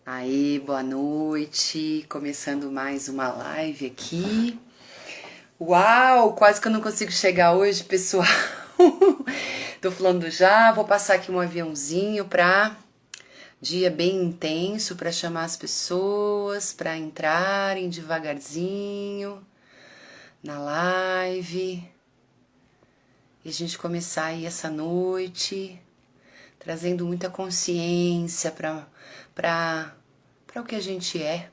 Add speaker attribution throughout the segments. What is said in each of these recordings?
Speaker 1: Aí, boa noite, começando mais uma live aqui. Uau, quase que eu não consigo chegar hoje, pessoal. Tô falando já, vou passar aqui um aviãozinho pra dia bem intenso, pra chamar as pessoas, pra entrarem devagarzinho na live. E a gente começar aí essa noite, trazendo muita consciência para o que a gente é,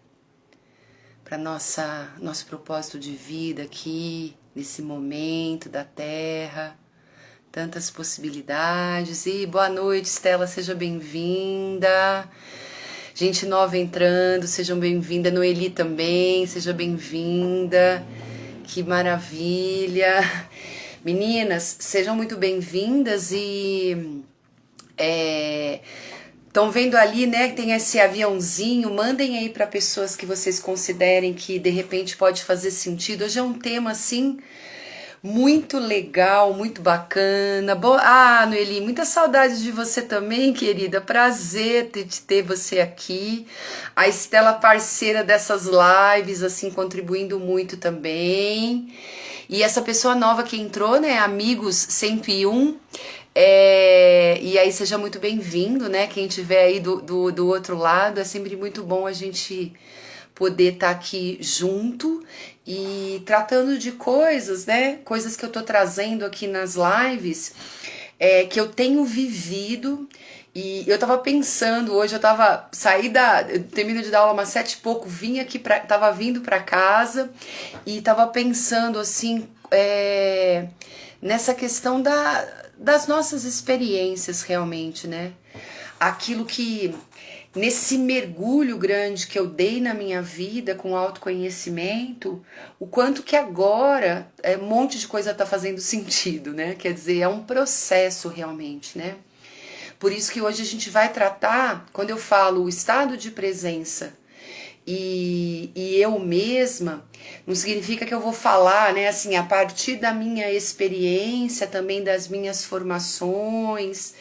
Speaker 1: para nosso propósito de vida aqui, nesse momento da Terra, tantas possibilidades. E boa noite, Estela, seja bem-vinda. Gente nova entrando, sejam bem-vinda. Noeli também, seja bem-vinda. Que maravilha. Meninas, sejam muito bem-vindas e estão vendo ali, né, que tem esse aviãozinho, mandem aí para pessoas que vocês considerem que de repente pode fazer sentido. Hoje é um tema assim muito legal, muito bacana. Noeli, muita saudade de você também, querida. Prazer de ter você aqui. A Estela, parceira dessas lives, assim, contribuindo muito também. E essa pessoa nova que entrou, né, Amigos 101, e aí seja muito bem-vindo, né, quem estiver aí do outro lado, é sempre muito bom a gente poder estar aqui junto e tratando de coisas, né, coisas que eu tô trazendo aqui nas lives, que eu tenho vivido. E eu tava pensando, hoje eu termino de dar aula umas 7 e pouco, tava vindo pra casa e tava pensando assim, nessa questão das nossas experiências realmente, né? Aquilo que, nesse mergulho grande que eu dei na minha vida com autoconhecimento, o quanto que agora um monte de coisa tá fazendo sentido, né? Quer dizer, é um processo realmente, né? Por isso que hoje a gente vai tratar, quando eu falo o estado de presença e eu mesma, não significa que eu vou falar, né, assim, a partir da minha experiência, também das minhas formações.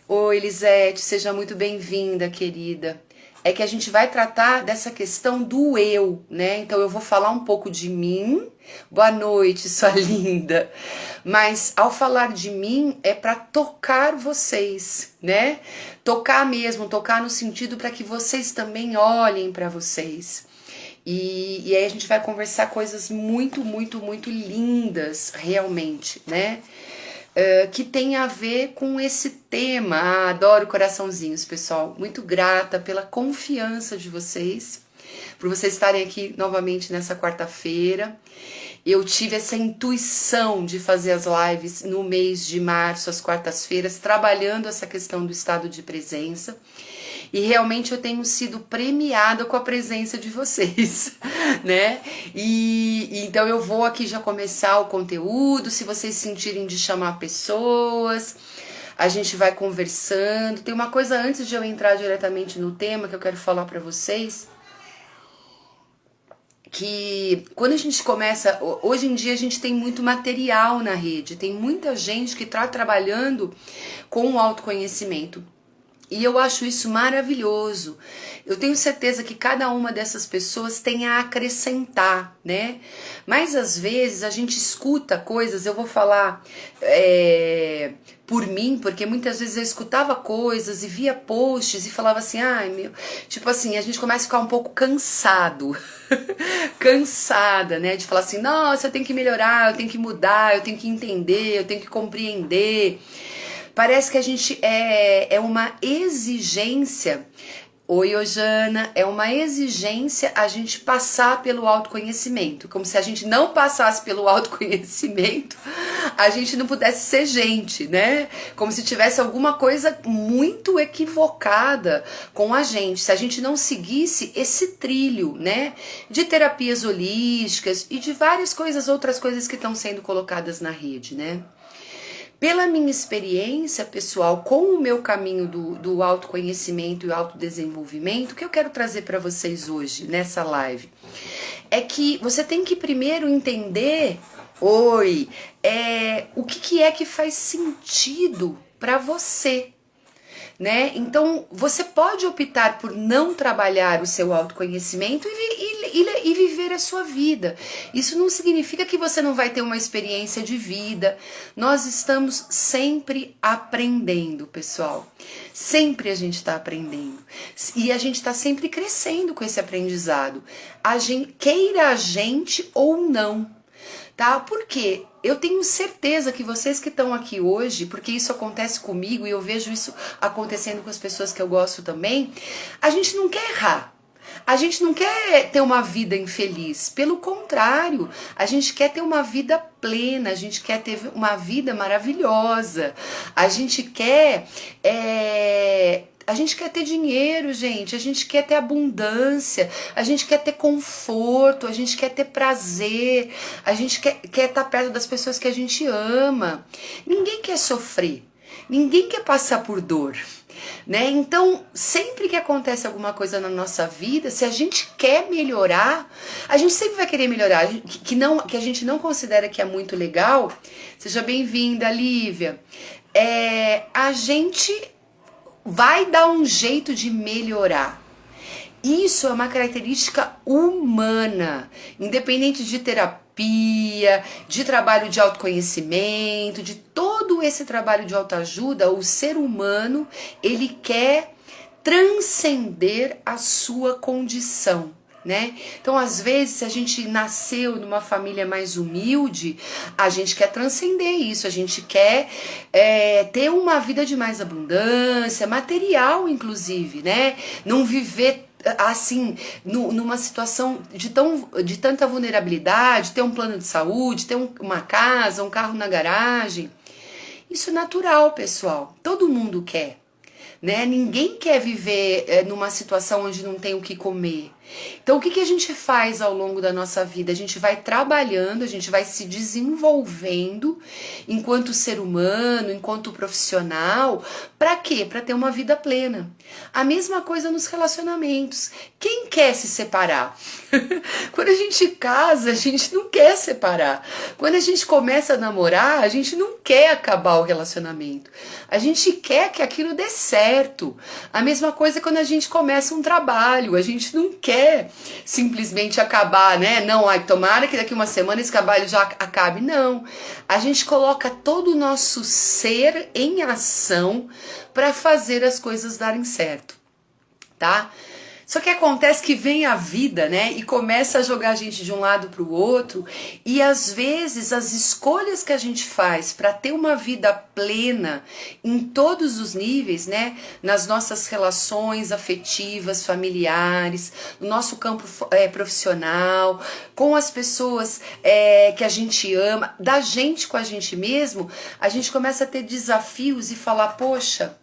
Speaker 1: Oi, Elisete, seja muito bem-vinda, querida. É que a gente vai tratar dessa questão do eu, né? Então eu vou falar um pouco de mim. Boa noite, sua linda. Mas ao falar de mim é para tocar vocês, né? Tocar mesmo, tocar no sentido para que vocês também olhem para vocês. E aí a gente vai conversar coisas muito, muito, muito lindas, realmente, né? Que tem a ver com esse tema. Adoro coraçãozinhos, pessoal. Muito grata pela confiança de vocês, por vocês estarem aqui novamente nessa quarta-feira. Eu tive essa intuição de fazer as lives no mês de março, às quartas-feiras, trabalhando essa questão do estado de presença. E realmente eu tenho sido premiada com a presença de vocês, né? E então eu vou aqui já começar o conteúdo, se vocês sentirem de chamar pessoas, a gente vai conversando. Tem uma coisa antes de eu entrar diretamente no tema que eu quero falar para vocês, que quando a gente começa, hoje em dia a gente tem muito material na rede, tem muita gente que está trabalhando com o autoconhecimento. E eu acho isso maravilhoso. Eu tenho certeza que cada uma dessas pessoas tem a acrescentar, né? Mas às vezes a gente escuta coisas, eu vou falar por mim, porque muitas vezes eu escutava coisas e via posts e falava assim, ai meu, tipo assim, a gente começa a ficar um pouco cansado, cansada, né? De falar assim, nossa, eu tenho que melhorar, eu tenho que mudar, eu tenho que entender, eu tenho que compreender. Parece que a gente é uma exigência. Oi, Ojana, é uma exigência a gente passar pelo autoconhecimento. Como se a gente não passasse pelo autoconhecimento, a gente não pudesse ser gente, né? Como se tivesse alguma coisa muito equivocada com a gente. Se a gente não seguisse esse trilho, né? De terapias holísticas e de várias coisas, outras coisas que estão sendo colocadas na rede, né? Pela minha experiência pessoal com o meu caminho do autoconhecimento e autodesenvolvimento, o que eu quero trazer para vocês hoje, nessa live, é que você tem que primeiro entender, o que é que faz sentido para você. né? Então, você pode optar por não trabalhar o seu autoconhecimento e viver a sua vida. Isso não significa que você não vai ter uma experiência de vida. Nós estamos sempre aprendendo, pessoal. Sempre a gente está aprendendo. E a gente está sempre crescendo com esse aprendizado. Queira a gente ou não. Tá? Por quê? Eu tenho certeza que vocês que estão aqui hoje, porque isso acontece comigo e eu vejo isso acontecendo com as pessoas que eu gosto também, a gente não quer errar. A gente não quer ter uma vida infeliz. Pelo contrário, a gente quer ter uma vida plena, a gente quer ter uma vida maravilhosa. A gente quer ter dinheiro, gente, a gente quer ter abundância, a gente quer ter conforto, a gente quer ter prazer, a gente quer estar perto das pessoas que a gente ama. Ninguém quer sofrer, ninguém quer passar por dor, né? Então, sempre que acontece alguma coisa na nossa vida, se a gente quer melhorar, a gente sempre vai querer melhorar, que a gente não considera que é muito legal. Seja bem-vinda, Lívia. A gente vai dar um jeito de melhorar. Isso é uma característica humana, independente de terapia, de trabalho de autoconhecimento, de todo esse trabalho de autoajuda. O ser humano, ele quer transcender a sua condição, né? Então, às vezes, se a gente nasceu numa família mais humilde, a gente quer transcender isso, a gente quer ter uma vida de mais abundância, material, inclusive, né? Não viver assim, numa situação de tanta vulnerabilidade, ter um plano de saúde, ter uma casa, um carro na garagem. Isso é natural, pessoal. Todo mundo quer, né? Ninguém quer viver numa situação onde não tem o que comer. Então, o que a gente faz ao longo da nossa vida? A gente vai trabalhando, a gente vai se desenvolvendo enquanto ser humano, enquanto profissional. Para quê? Para ter uma vida plena. A mesma coisa nos relacionamentos. Quem quer se separar? Quando a gente casa, a gente não quer separar. Quando a gente começa a namorar, a gente não quer acabar o relacionamento. A gente quer que aquilo dê certo. A mesma coisa quando a gente começa um trabalho. A gente não quer simplesmente acabar, né? Não, tomara que daqui uma semana esse trabalho já acabe. Não. A gente coloca todo o nosso ser em ação para fazer as coisas darem certo, tá? Só que acontece que vem a vida, né, e começa a jogar a gente de um lado para o outro, e às vezes as escolhas que a gente faz para ter uma vida plena em todos os níveis, né, nas nossas relações afetivas, familiares, no nosso campo profissional, com as pessoas que a gente ama, da gente com a gente mesmo, a gente começa a ter desafios e falar, poxa,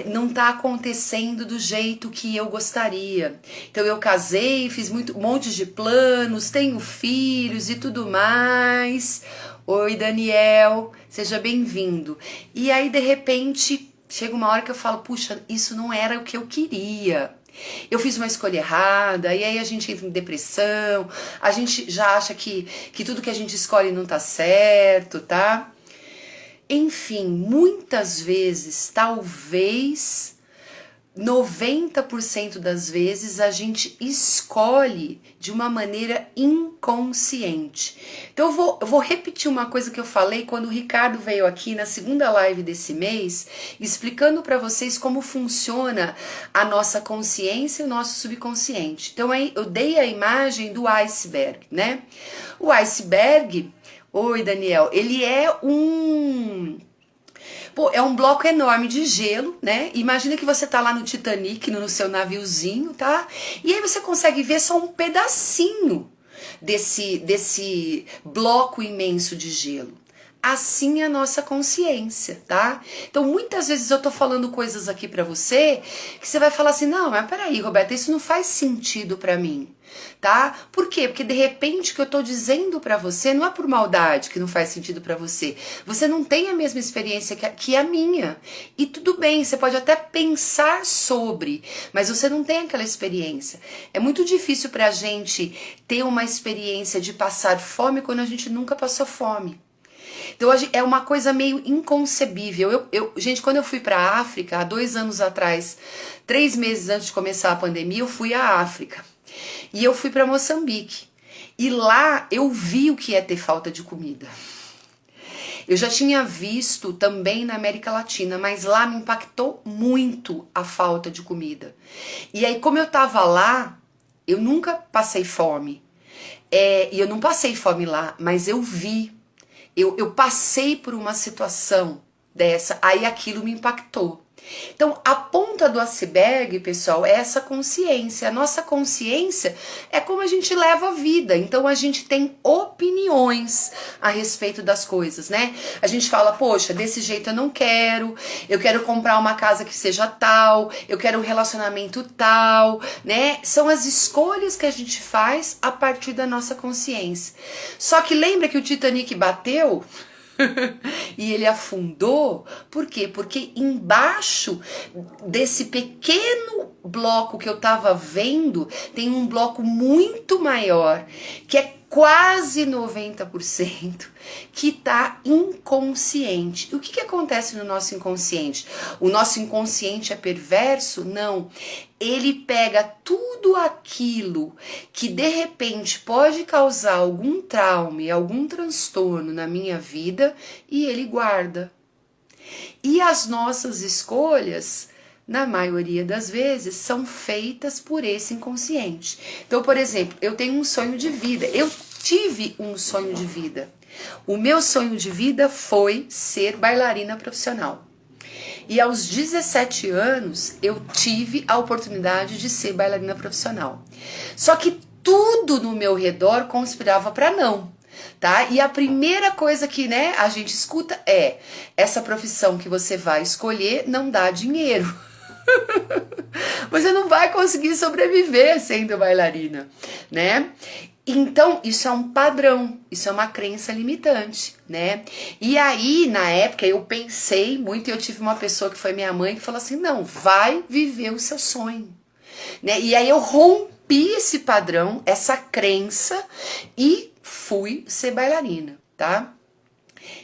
Speaker 1: não tá acontecendo do jeito que eu gostaria. Então eu casei, fiz um monte de planos, tenho filhos e tudo mais. Oi, Daniel, seja bem-vindo. E aí, de repente, chega uma hora que eu falo, puxa, isso não era o que eu queria. Eu fiz uma escolha errada, e aí a gente entra em depressão, a gente já acha que tudo que a gente escolhe não tá certo, tá? Enfim, muitas vezes, talvez 90% das vezes, a gente escolhe de uma maneira inconsciente. Então eu vou repetir uma coisa que eu falei quando o Ricardo veio aqui na segunda live desse mês, explicando para vocês como funciona a nossa consciência e o nosso subconsciente. Então aí eu dei a imagem do iceberg, né? O iceberg... Oi, Daniel. Ele é um bloco enorme de gelo, né? Imagina que você tá lá no Titanic, no seu naviozinho, tá? E aí você consegue ver só um pedacinho desse bloco imenso de gelo. Assim é a nossa consciência, tá? Então, muitas vezes eu tô falando coisas aqui pra você que você vai falar assim, não, mas peraí, Roberta, isso não faz sentido pra mim, tá? Por quê? Porque de repente o que eu tô dizendo pra você não é por maldade que não faz sentido pra você. Você não tem a mesma experiência que a minha. E tudo bem, você pode até pensar sobre, mas você não tem aquela experiência. É muito difícil pra gente ter uma experiência de passar fome quando a gente nunca passou fome. Então é uma coisa meio inconcebível. Gente, quando eu fui para a África, há 2 anos atrás, 3 meses antes de começar a pandemia, eu fui à África. E eu fui para Moçambique. E lá eu vi o que é ter falta de comida. Eu já tinha visto também na América Latina, mas lá me impactou muito a falta de comida. E aí, como eu tava lá, eu nunca passei fome. E eu não passei fome lá, mas eu vi. Eu passei por uma situação dessa, aí aquilo me impactou. Então, a ponta do iceberg, pessoal, é essa consciência. A nossa consciência é como a gente leva a vida. Então, a gente tem opiniões a respeito das coisas, né? A gente fala, poxa, desse jeito eu quero comprar uma casa que seja tal, eu quero um relacionamento tal, né? São as escolhas que a gente faz a partir da nossa consciência. Só que lembra que o Titanic bateu? E ele afundou, por quê? Porque embaixo desse pequeno bloco que eu tava vendo, tem um bloco muito maior, que é quase 90%, que tá inconsciente. E o que acontece no nosso inconsciente? O nosso inconsciente é perverso? Não. Ele pega tudo aquilo que de repente pode causar algum trauma e algum transtorno na minha vida e ele guarda. E as nossas escolhas, na maioria das vezes, são feitas por esse inconsciente. Então, por exemplo, eu tenho um sonho de vida. Eu tive um sonho de vida. O meu sonho de vida foi ser bailarina profissional. E aos 17 anos, eu tive a oportunidade de ser bailarina profissional. Só que tudo no meu redor conspirava para não. Tá? E a primeira coisa que, né, a gente escuta é: essa profissão que você vai escolher não dá dinheiro. Você não vai conseguir sobreviver sendo bailarina, né? Então, isso é um padrão, isso é uma crença limitante, né? E aí, na época, eu pensei muito, e eu tive uma pessoa que foi minha mãe que falou assim: não, vai viver o seu sonho, né? E aí eu rompi esse padrão, essa crença, e fui ser bailarina, tá?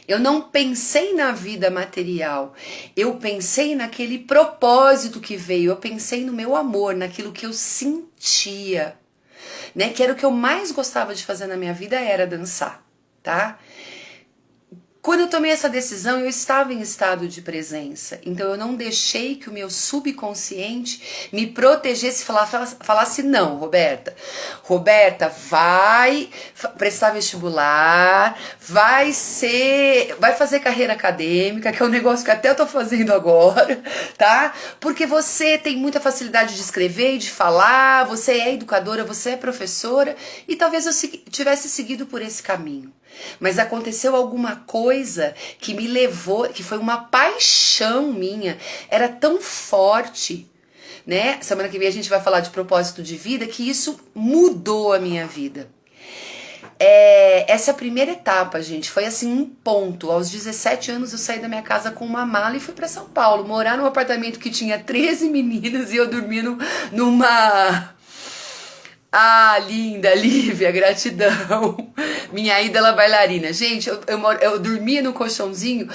Speaker 1: Eu não pensei na vida material, eu pensei naquele propósito que veio, eu pensei no meu amor, naquilo que eu sentia, né? Que era o que eu mais gostava de fazer na minha vida, era dançar, tá? Quando eu tomei essa decisão, eu estava em estado de presença. Então eu não deixei que o meu subconsciente me protegesse e falasse não, Roberta. Roberta, vai prestar vestibular, vai fazer carreira acadêmica, que é um negócio que até eu tô fazendo agora, tá? Porque você tem muita facilidade de escrever e de falar, você é educadora, você é professora, e talvez eu tivesse seguido por esse caminho. Mas aconteceu alguma coisa que me levou, que foi uma paixão minha, era tão forte, né? Semana que vem a gente vai falar de propósito de vida, que isso mudou a minha vida. Essa primeira etapa, gente, foi assim um ponto. Aos 17 anos eu saí da minha casa com uma mala e fui para São Paulo, morar num apartamento que tinha 13 meninas e eu dormindo numa... Ah, linda, Lívia, gratidão. Minha ídola bailarina. Gente, eu dormia no colchãozinho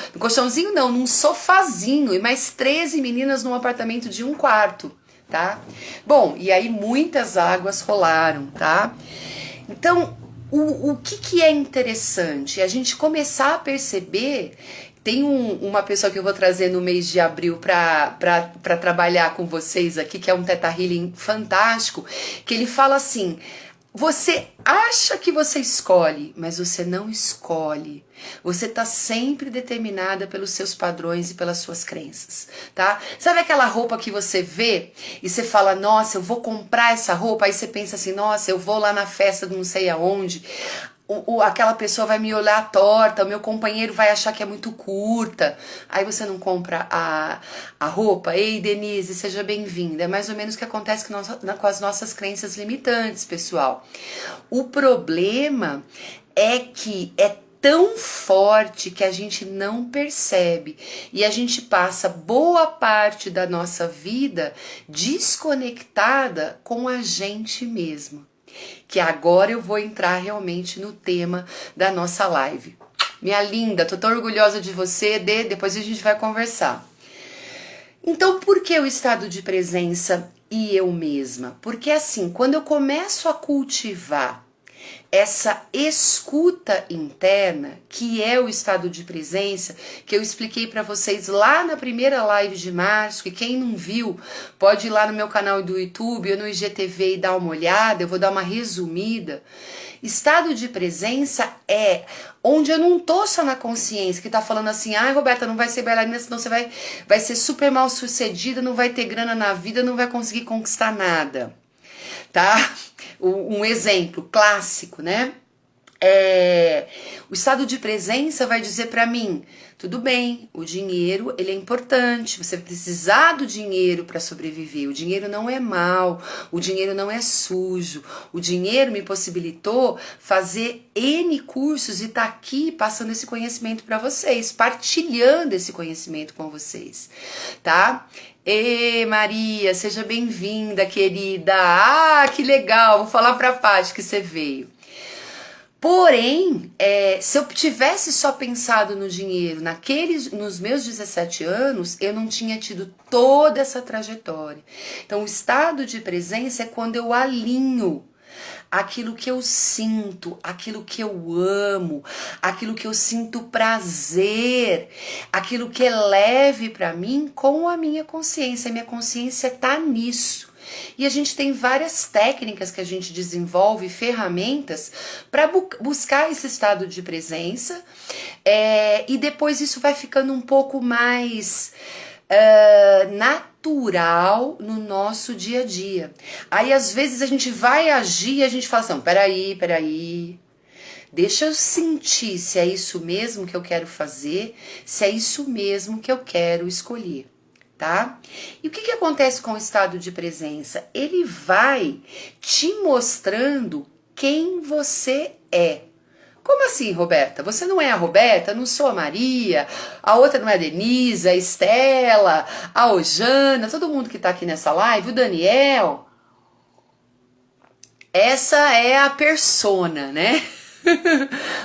Speaker 1: não, num sofazinho, e mais 13 meninas num apartamento de 1 quarto, tá? Bom, e aí muitas águas rolaram, tá? Então, o que é interessante? A gente começar a perceber. Tem uma pessoa que eu vou trazer no mês de abril para trabalhar com vocês aqui, que é um Theta Healing fantástico, que ele fala assim: você acha que você escolhe, mas você não escolhe. Você tá sempre determinada pelos seus padrões e pelas suas crenças, tá? Sabe aquela roupa que você vê e você fala: nossa, eu vou comprar essa roupa, aí você pensa assim: nossa, eu vou lá na festa de não sei aonde, aquela pessoa vai me olhar torta, o meu companheiro vai achar que é muito curta, aí você não compra a roupa. Ei, Denise, seja bem-vinda. É mais ou menos o que acontece com as nossas crenças limitantes, pessoal. O problema é que é tão forte que a gente não percebe e a gente passa boa parte da nossa vida desconectada com a gente mesma. Que agora eu vou entrar realmente no tema da nossa live. Minha linda, tô tão orgulhosa de você, depois a gente vai conversar. Então, por que o estado de presença e eu mesma? Porque assim, quando eu começo a cultivar essa escuta interna, que é o estado de presença, que eu expliquei para vocês lá na primeira live de março, que quem não viu pode ir lá no meu canal do YouTube ou no IGTV e dar uma olhada, eu vou dar uma resumida. Estado de presença é onde eu não tô só na consciência, que tá falando assim, ai Roberta, não vai ser bailarina, senão você vai ser super mal sucedida, não vai ter grana na vida, não vai conseguir conquistar nada, tá? Um exemplo clássico, né? O estado de presença vai dizer para mim, tudo bem, o dinheiro ele é importante, você vai precisar do dinheiro para sobreviver, o dinheiro não é mal, o dinheiro não é sujo, o dinheiro me possibilitou fazer N cursos e tá aqui passando esse conhecimento para vocês, partilhando esse conhecimento com vocês, tá? Ê, Maria, seja bem-vinda, querida. Ah, que legal, vou falar pra Paty que você veio. Porém, se eu tivesse só pensado no dinheiro nos meus 17 anos, eu não tinha tido toda essa trajetória. Então, o estado de presença é quando eu alinho aquilo que eu sinto, aquilo que eu amo, aquilo que eu sinto prazer, aquilo que é leve para mim com a minha consciência. A minha consciência tá nisso. E a gente tem várias técnicas que a gente desenvolve, ferramentas para buscar esse estado de presença, e depois isso vai ficando um pouco mais natural no nosso dia a dia. Aí às vezes a gente vai agir e a gente fala assim, peraí, deixa eu sentir se é isso mesmo que eu quero fazer, se é isso mesmo que eu quero escolher. Tá? E o que acontece com o estado de presença? Ele vai te mostrando quem você é. Como assim, Roberta? Você não é a Roberta? Eu não sou a Maria, a outra não é a Denise, a Estela, a Ojana, todo mundo que tá aqui nessa live, o Daniel. Essa é a persona, né?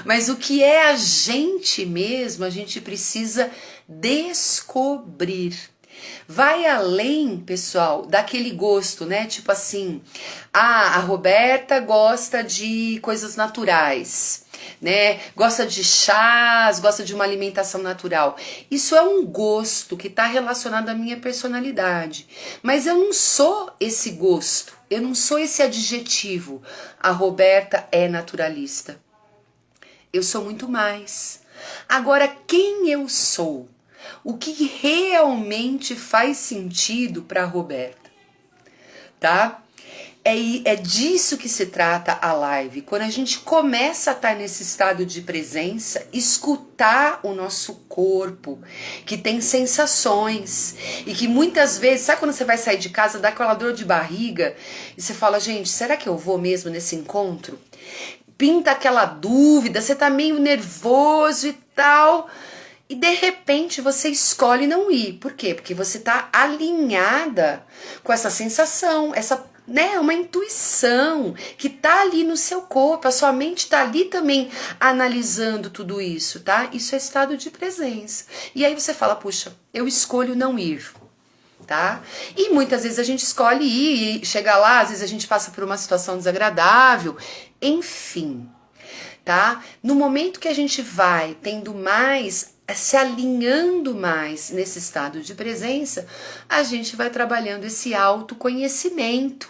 Speaker 1: Mas o que é a gente mesmo, a gente precisa descobrir. Vai além, pessoal, daquele gosto, né? Tipo assim, a Roberta gosta de coisas naturais, né? Gosta de chás, gosta de uma alimentação natural. Isso é um gosto que está relacionado à minha personalidade. Mas eu não sou esse gosto, eu não sou esse adjetivo. A Roberta é naturalista. Eu sou muito mais. Agora, quem eu sou? O que realmente faz sentido para a Roberta, tá? É disso que se trata a live. Quando a gente começa a estar nesse estado de presença, escutar o nosso corpo, que tem sensações, e que muitas vezes, sabe quando você vai sair de casa, dá aquela dor de barriga, e você fala, gente, será que eu vou mesmo nesse encontro? Pinta aquela dúvida, você tá meio nervoso e tal... E de repente você escolhe não ir. Por quê? Porque você está alinhada com essa sensação, uma intuição que tá ali no seu corpo, a sua mente tá ali também analisando tudo isso, tá? Isso é estado de presença. E aí você fala, puxa, eu escolho não ir, tá? E muitas vezes a gente escolhe ir e chegar lá, às vezes a gente passa por uma situação desagradável, enfim, tá? No momento que a gente vai tendo mais, se alinhando mais nesse estado de presença, a gente vai trabalhando esse autoconhecimento,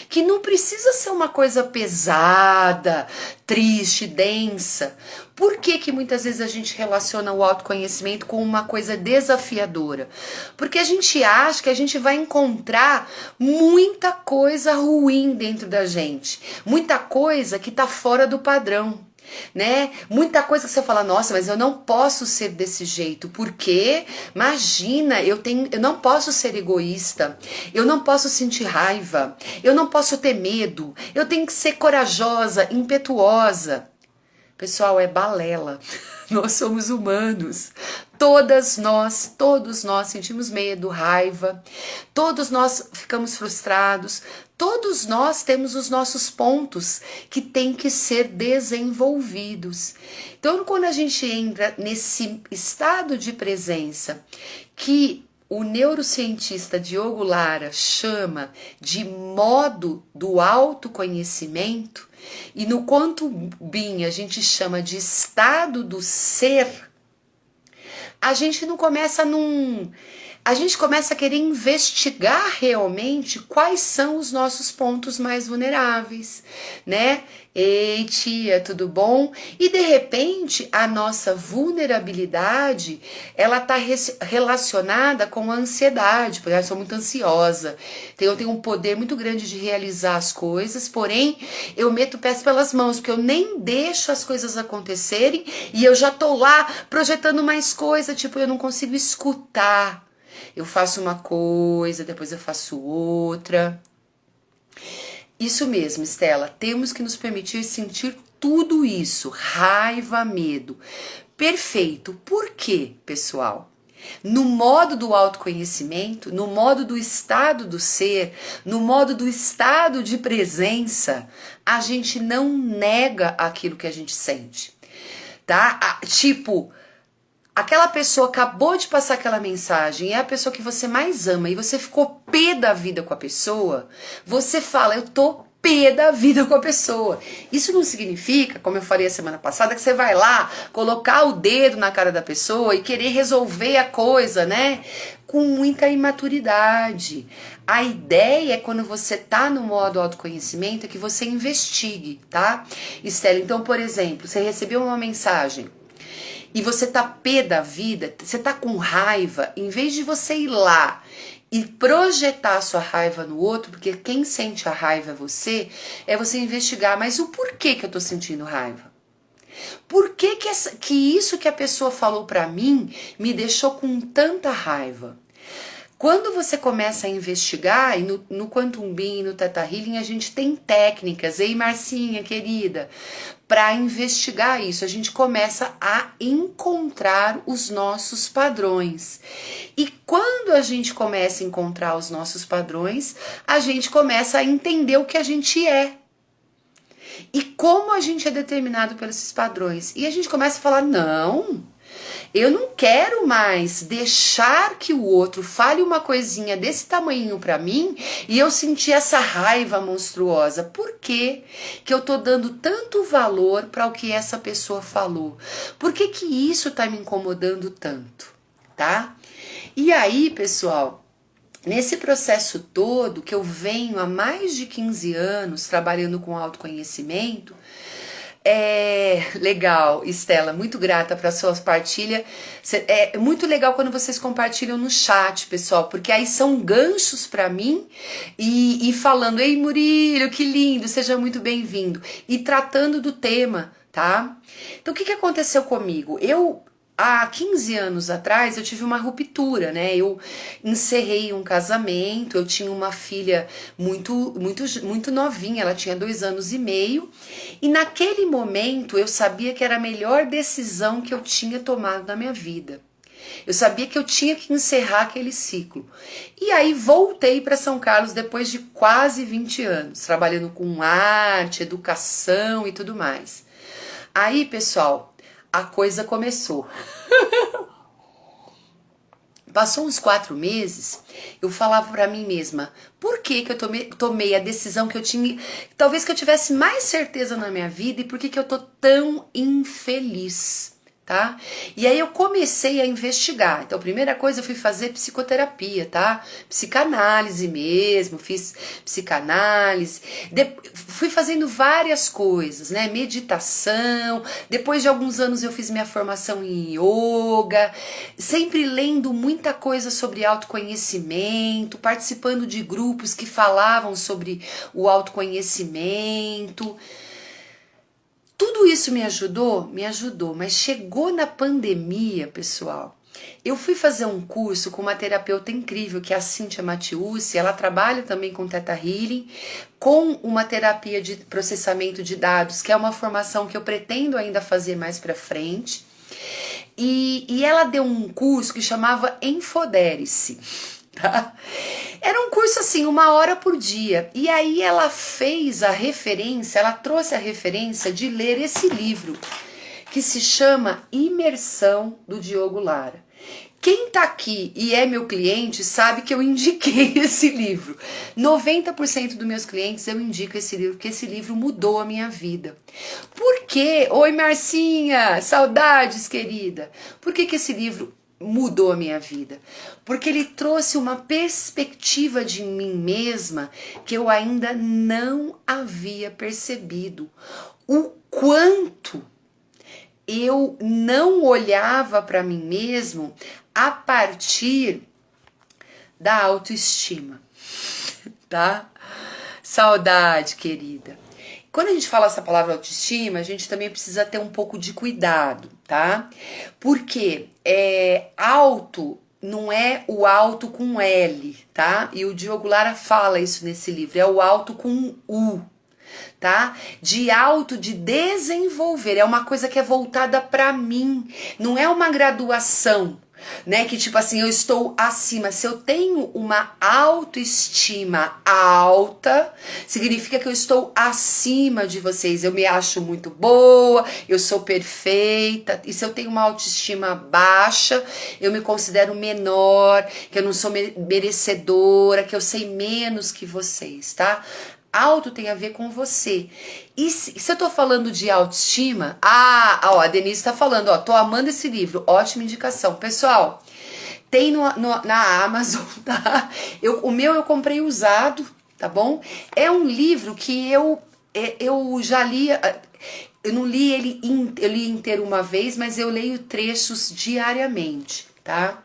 Speaker 1: que não precisa ser uma coisa pesada, triste, densa. Por que muitas vezes a gente relaciona o autoconhecimento com uma coisa desafiadora? Porque a gente acha que a gente vai encontrar muita coisa ruim dentro da gente, muita coisa que está fora do padrão. Né? Muita coisa que você fala, nossa, mas eu não posso ser desse jeito, porque imagina, eu não posso ser egoísta, eu não posso sentir raiva, eu não posso ter medo, eu tenho que ser corajosa, impetuosa. Pessoal, é balela. Nós somos humanos. Todos nós sentimos medo, raiva, todos nós ficamos frustrados, todos nós temos os nossos pontos que têm que ser desenvolvidos. Então, quando a gente entra nesse estado de presença que o neurocientista Diogo Lara chama de modo do autoconhecimento, e no Quantum Being a gente chama de estado do ser, a gente não começa a gente começa a querer investigar realmente quais são os nossos pontos mais vulneráveis, né? Ei, tia, tudo bom? E de repente a nossa vulnerabilidade, ela tá relacionada com a ansiedade, porque eu sou muito ansiosa, eu tenho um poder muito grande de realizar as coisas, porém eu meto o pé pelas mãos, porque eu nem deixo as coisas acontecerem e eu já tô lá projetando mais coisa, tipo, eu não consigo escutar. Eu faço uma coisa, depois eu faço outra. Isso mesmo, Estela, temos que nos permitir sentir tudo isso, raiva, medo. Perfeito. Por quê, pessoal? No modo do autoconhecimento, no modo do estado do ser, no modo do estado de presença, a gente não nega aquilo que a gente sente, tá? Tipo, aquela pessoa acabou de passar aquela mensagem, é a pessoa que você mais ama e você ficou pé da vida com a pessoa, você fala, eu tô pé da vida com a pessoa. Isso não significa, como eu falei a semana passada, que você vai lá colocar o dedo na cara da pessoa e querer resolver a coisa, né? Com muita imaturidade. A ideia é quando você tá no modo autoconhecimento é que você investigue, tá? Estela, então, por exemplo, você recebeu uma mensagem e você tá pé da vida, você tá com raiva, em vez de você ir lá e projetar a sua raiva no outro, porque quem sente a raiva é você investigar, mas o porquê que eu tô sentindo raiva? Por que isso que a pessoa falou pra mim me deixou com tanta raiva? Quando você começa a investigar, e no Quantum Being, no Theta Healing, a gente tem técnicas, ei Marcinha, querida, para investigar isso, a gente começa a encontrar os nossos padrões. E quando a gente começa a encontrar os nossos padrões, a gente começa a entender o que a gente é. E como a gente é determinado pelos esses padrões. E a gente começa a falar, não, eu não quero mais deixar que o outro fale uma coisinha desse tamanho pra mim e eu sentir essa raiva monstruosa. Por que que eu tô dando tanto valor para o que essa pessoa falou? Por que que isso tá me incomodando tanto, tá? E aí, pessoal, nesse processo todo que eu venho há mais de 15 anos trabalhando com autoconhecimento, legal, Estela, muito grata para suas partilhas. É muito legal quando vocês compartilham no chat, pessoal, porque aí são ganchos para mim e falando, ei Murilo, que lindo, seja muito bem-vindo. E tratando do tema, tá? Então o que aconteceu comigo? Há 15 anos atrás eu tive uma ruptura, né? Eu encerrei um casamento, eu tinha uma filha muito novinha, ela tinha 2 anos e meio, e naquele momento eu sabia que era a melhor decisão que eu tinha tomado na minha vida. Eu sabia que eu tinha que encerrar aquele ciclo. E aí voltei para São Carlos depois de quase 20 anos, trabalhando com arte, educação e tudo mais. Aí, pessoal, a coisa começou. Passou uns 4 meses, eu falava pra mim mesma, por que que eu tomei a decisão que eu tinha, talvez que eu tivesse mais certeza na minha vida e por que que eu tô tão infeliz, tá? E aí eu comecei a investigar. Então, a primeira coisa, eu fui fazer psicoterapia, tá? Psicanálise mesmo, fiz psicanálise, fui fazendo várias coisas, né? Meditação, depois de alguns anos eu fiz minha formação em yoga, sempre lendo muita coisa sobre autoconhecimento, participando de grupos que falavam sobre o autoconhecimento. Tudo isso me ajudou, mas chegou na pandemia, pessoal, Eu fui fazer um curso com uma terapeuta incrível, que é a Cíntia Mattiusi. Ela trabalha também com Theta Healing, com uma terapia de processamento de dados, que é uma formação que eu pretendo ainda fazer mais pra frente. E ela deu um curso que chamava Enfodere-se, tá? Era um curso assim, 1 hora por dia. E aí ela fez a referência, ela trouxe a referência de ler esse livro, que se chama Imersão, do Diogo Lara. Quem tá aqui e é meu cliente sabe que eu indiquei esse livro. 90% dos meus clientes eu indico esse livro, porque esse livro mudou a minha vida. Por quê? Oi, Marcinha! Saudades, querida! Por que esse livro mudou a minha vida? Porque ele trouxe uma perspectiva de mim mesma que eu ainda não havia percebido. O quanto eu não olhava para mim mesmo a partir da autoestima, tá? Saudade, querida. Quando a gente fala essa palavra autoestima, a gente também precisa ter um pouco de cuidado, tá? Porque auto não é o alto com L, tá? E o Diogo Lara fala isso nesse livro, é o alto com U, tá? De desenvolver, é uma coisa que é voltada para mim, não é uma graduação, né? Que tipo assim, eu estou acima. Se eu tenho uma autoestima alta, significa que eu estou acima de vocês. Eu me acho muito boa, eu sou perfeita. E se eu tenho uma autoestima baixa, eu me considero menor, que eu não sou merecedora, que eu sei menos que vocês, tá? Auto tem a ver com você. E se eu tô falando de autoestima, a Denise tá falando, ó, tô amando esse livro, ótima indicação. Pessoal, tem na Amazon, tá? O meu eu comprei usado, tá bom? É um livro que eu já li, eu não li eu li inteiro uma vez, mas eu leio trechos diariamente, tá?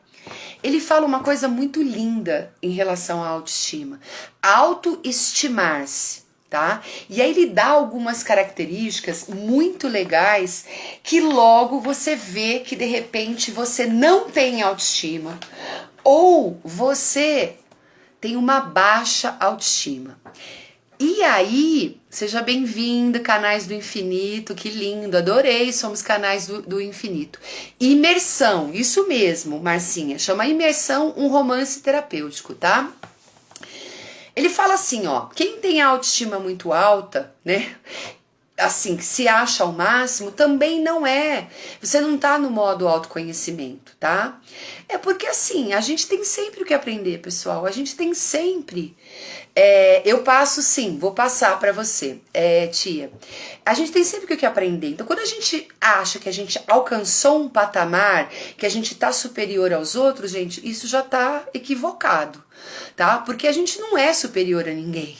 Speaker 1: Ele fala uma coisa muito linda em relação à autoestima. Autoestimar-se, tá? E aí ele dá algumas características muito legais que logo você vê que de repente você não tem autoestima ou você tem uma baixa autoestima. E aí, seja bem-vindo, Canais do Infinito, que lindo, adorei, somos Canais do Infinito. Imersão, isso mesmo, Marcinha, chama Imersão um romance terapêutico, tá? Ele fala assim, ó, quem tem a autoestima muito alta, né, assim, que se acha ao máximo, também não é, você não tá no modo autoconhecimento, tá? É porque assim, a gente tem sempre o que aprender, pessoal, a gente tem sempre... eu passo sim, vou passar pra você, tia. A gente tem sempre o que aprender. Então, quando a gente acha que a gente alcançou um patamar, que a gente tá superior aos outros, gente, isso já tá equivocado, tá? Porque a gente não é superior a ninguém.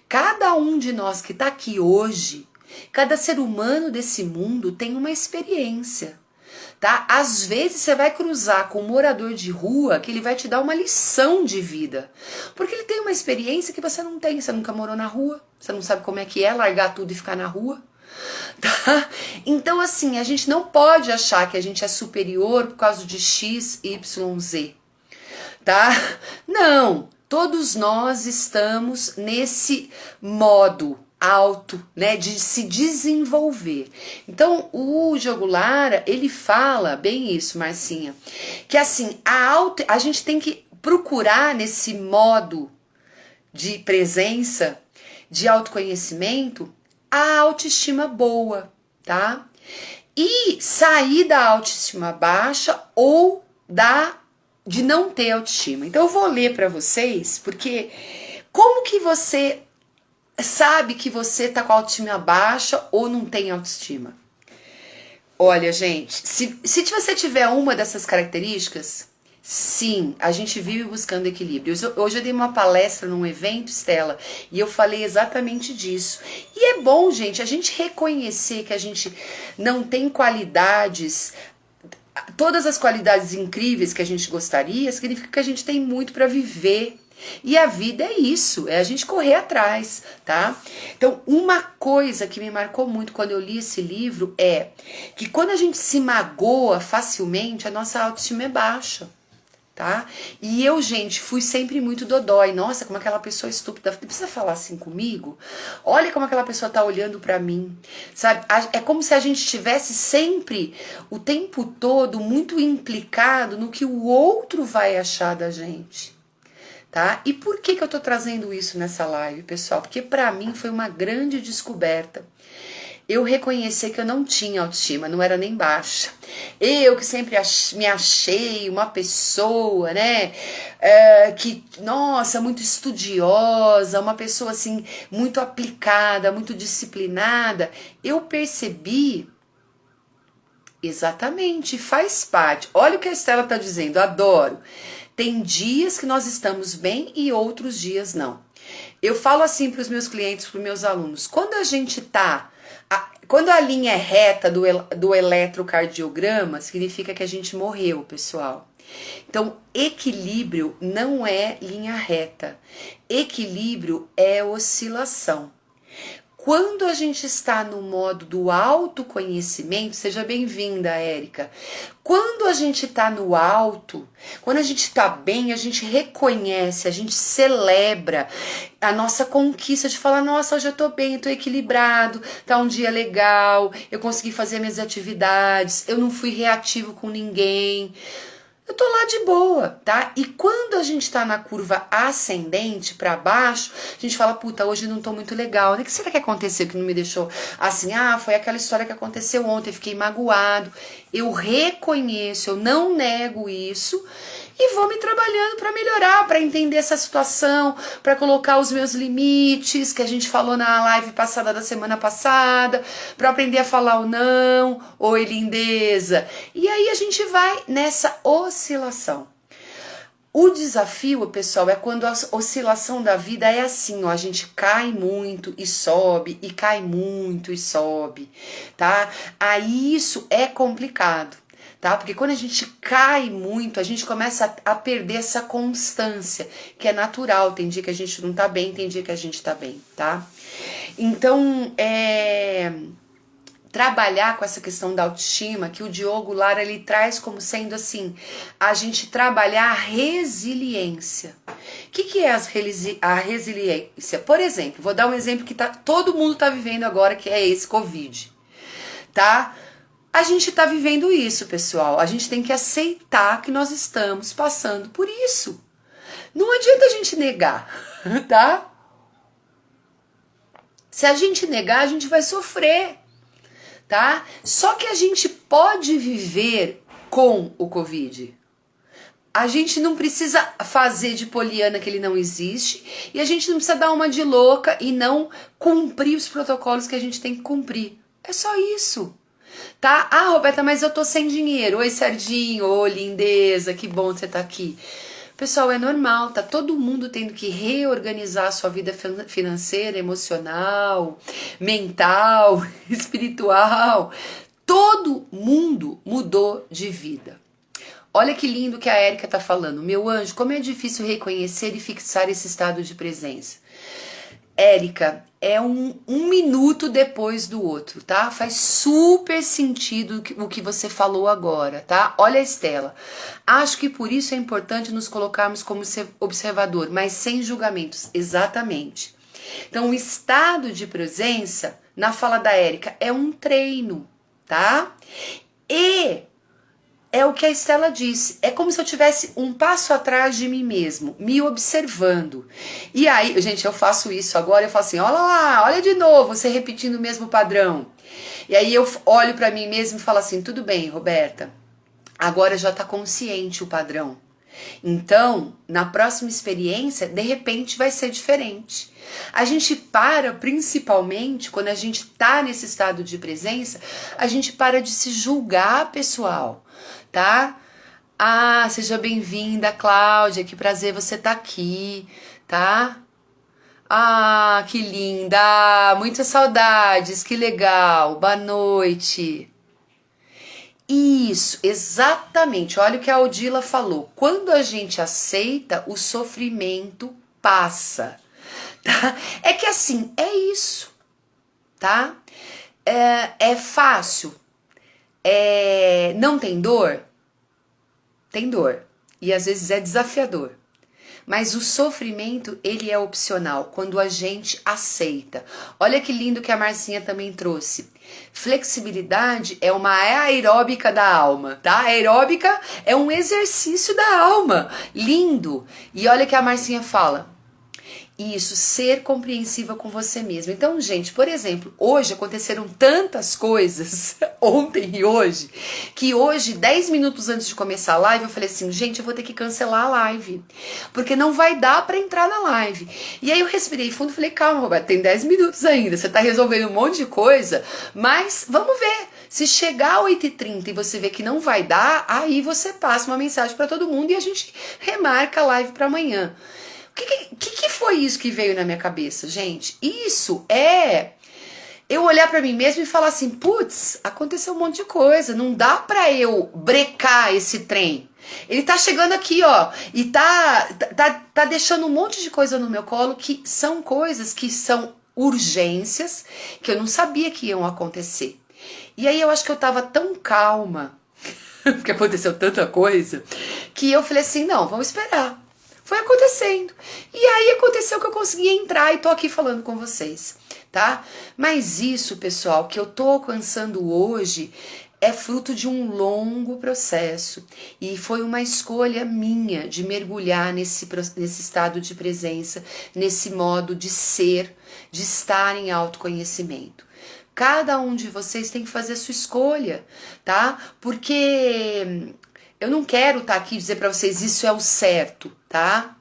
Speaker 1: Cada um de nós que tá aqui hoje, cada ser humano desse mundo tem uma experiência. Tá? Às vezes você vai cruzar com um morador de rua que ele vai te dar uma lição de vida. Porque ele tem uma experiência que você não tem. Você nunca morou na rua. Você não sabe como é que é largar tudo e ficar na rua. Tá? Então assim, a gente não pode achar que a gente é superior por causa de X, Y, Z. Tá? Não. Todos nós estamos nesse modo alto, né, de se desenvolver. Então, o Diogo Lara, ele fala bem isso, Marcinha, que assim, a gente tem que procurar nesse modo de presença, de autoconhecimento, a autoestima boa, tá? E sair da autoestima baixa ou de não ter autoestima. Então, eu vou ler para vocês, porque como que você sabe que você tá com a autoestima baixa ou não tem autoestima? Olha, gente, se você tiver uma dessas características, sim, a gente vive buscando equilíbrio. Hoje eu dei uma palestra num evento, Estela, e eu falei exatamente disso. E é bom, gente, a gente reconhecer que a gente não tem qualidades, todas as qualidades incríveis que a gente gostaria, significa que a gente tem muito para viver. E a vida é isso, é a gente correr atrás, tá? Então, uma coisa que me marcou muito quando eu li esse livro é que quando a gente se magoa facilmente, a nossa autoestima é baixa. Tá? E eu, gente, fui sempre muito dodói. Nossa, como aquela pessoa estúpida, não precisa falar assim comigo? Olha como aquela pessoa tá olhando pra mim, sabe? É como se a gente estivesse sempre, o tempo todo, muito implicado no que o outro vai achar da gente, tá? E por que eu tô trazendo isso nessa live, pessoal? Porque pra mim foi uma grande descoberta. Eu reconhecer que eu não tinha autoestima, não era nem baixa. Eu que sempre me achei uma pessoa, né, que, nossa, muito estudiosa, uma pessoa assim, muito aplicada, muito disciplinada, eu percebi exatamente, faz parte. Olha o que a Estela tá dizendo, adoro. Tem dias que nós estamos bem e outros dias não. Eu falo assim para os meus clientes, para os meus alunos, quando a linha é reta do eletrocardiograma, significa que a gente morreu, pessoal. Então, equilíbrio não é linha reta. Equilíbrio é oscilação. Quando a gente está no modo do autoconhecimento, seja bem-vinda, Érica. Quando a gente está no alto, quando a gente está bem, a gente reconhece, a gente celebra a nossa conquista de falar, nossa, hoje eu tô bem, eu tô equilibrado, tá um dia legal, eu consegui fazer minhas atividades, eu não fui reativo com ninguém. Eu tô lá de boa, tá? E quando a gente tá na curva ascendente pra baixo, a gente fala, puta, hoje não tô muito legal. O que será que aconteceu que não me deixou assim? Ah, foi aquela história que aconteceu ontem, eu fiquei magoado. Eu reconheço, eu não nego isso e vou me trabalhando para melhorar, para entender essa situação, para colocar os meus limites, que a gente falou na live passada da semana passada, para aprender a falar o não, oi lindeza. E aí a gente vai nessa oscilação. O desafio, pessoal, é quando a oscilação da vida é assim, ó, a gente cai muito e sobe, e cai muito e sobe, tá? Aí isso é complicado. Tá? Porque quando a gente cai muito, a gente começa a perder essa constância, que é natural. Tem dia que a gente não tá bem, tem dia que a gente tá bem, tá? Então, trabalhar com essa questão da autoestima, que o Diogo Lara ele traz como sendo assim, a gente trabalhar a resiliência. O que é a resiliência? Por exemplo, vou dar um exemplo que todo mundo tá vivendo agora, que é esse Covid, tá? A gente tá vivendo isso, pessoal. A gente tem que aceitar que nós estamos passando por isso. Não adianta a gente negar, tá? Se a gente negar, a gente vai sofrer, tá? Só que a gente pode viver com o Covid. A gente não precisa fazer de poliana que ele não existe e a gente não precisa dar uma de louca e não cumprir os protocolos que a gente tem que cumprir. É só isso. Tá? Ah, Roberta, mas eu tô sem dinheiro. Oi, Serginho. Oi, lindeza. Que bom que você tá aqui. Pessoal, é normal. Tá todo mundo tendo que reorganizar a sua vida financeira, emocional, mental, espiritual. Todo mundo mudou de vida. Olha que lindo que a Érica tá falando. Meu anjo, como é difícil reconhecer e fixar esse estado de presença. Érica, é um minuto depois do outro, tá? Faz super sentido o que você falou agora, tá? Olha a Estela. Acho que por isso é importante nos colocarmos como observador, mas sem julgamentos. Exatamente. Então, o estado de presença, na fala da Érica, é um treino, tá? E é o que a Estela disse, é como se eu tivesse um passo atrás de mim mesmo, me observando. E aí, gente, eu faço isso agora, eu falo assim, olha lá, olha de novo, você repetindo o mesmo padrão. E aí eu olho pra mim mesmo e falo assim, tudo bem, Roberta, agora já tá consciente o padrão. Então, na próxima experiência, de repente vai ser diferente. A gente para, principalmente, quando a gente tá nesse estado de presença, a gente para de se julgar, pessoal. Tá? Ah, seja bem-vinda, Cláudia, que prazer você tá aqui, tá? Ah, que linda, muitas saudades, que legal, boa noite. Isso, exatamente. Olha o que a Odila falou. Quando a gente aceita, o sofrimento passa, tá? É que assim, é isso, tá? É fácil. Não tem dor? Tem dor. E às vezes é desafiador. Mas o sofrimento, ele é opcional, quando a gente aceita. Olha que lindo que a Marcinha também trouxe. Flexibilidade é uma aeróbica da alma, tá? Aeróbica é um exercício da alma. Lindo. E olha que a Marcinha fala. Isso, ser compreensiva com você mesmo. Então, gente, por exemplo, hoje aconteceram tantas coisas, ontem e hoje, que hoje, 10 minutos antes de começar a live, eu falei assim, gente, eu vou ter que cancelar a live, porque não vai dar pra entrar na live. E aí eu respirei fundo e falei, calma, Roberto, tem 10 minutos ainda, você tá resolvendo um monte de coisa, mas vamos ver. Se chegar a 8h30 e você vê que não vai dar, aí você passa uma mensagem pra todo mundo e a gente remarca a live pra amanhã. O que foi isso que veio na minha cabeça, gente? Isso é eu olhar pra mim mesmo e falar assim, putz, aconteceu um monte de coisa, não dá pra eu brecar esse trem. Ele tá chegando aqui, ó, e tá deixando um monte de coisa no meu colo que são coisas que são urgências que eu não sabia que iam acontecer. E aí eu acho que eu tava tão calma, porque aconteceu tanta coisa, que eu falei assim, não, vamos esperar. Foi acontecendo. E aí aconteceu que eu consegui entrar e tô aqui falando com vocês, tá? Mas isso, pessoal, que eu tô alcançando hoje é fruto de um longo processo e foi uma escolha minha de mergulhar nesse estado de presença, nesse modo de ser, de estar em autoconhecimento. Cada um de vocês tem que fazer a sua escolha, tá? Porque eu não quero estar aqui e dizer para vocês isso é o certo, tá?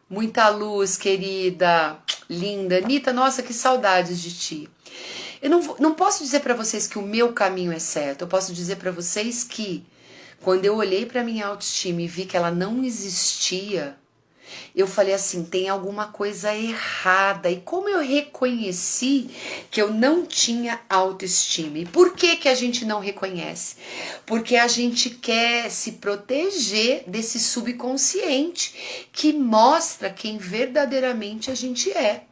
Speaker 1: Muita luz, querida, linda. Anitta, nossa, que saudades de ti. Eu não posso dizer para vocês que o meu caminho é certo. Eu posso dizer para vocês que quando eu olhei para minha autoestima e vi que ela não existia, eu falei assim, tem alguma coisa errada. E como eu reconheci que eu não tinha autoestima? E por que que a gente não reconhece? Porque a gente quer se proteger desse subconsciente que mostra quem verdadeiramente a gente é.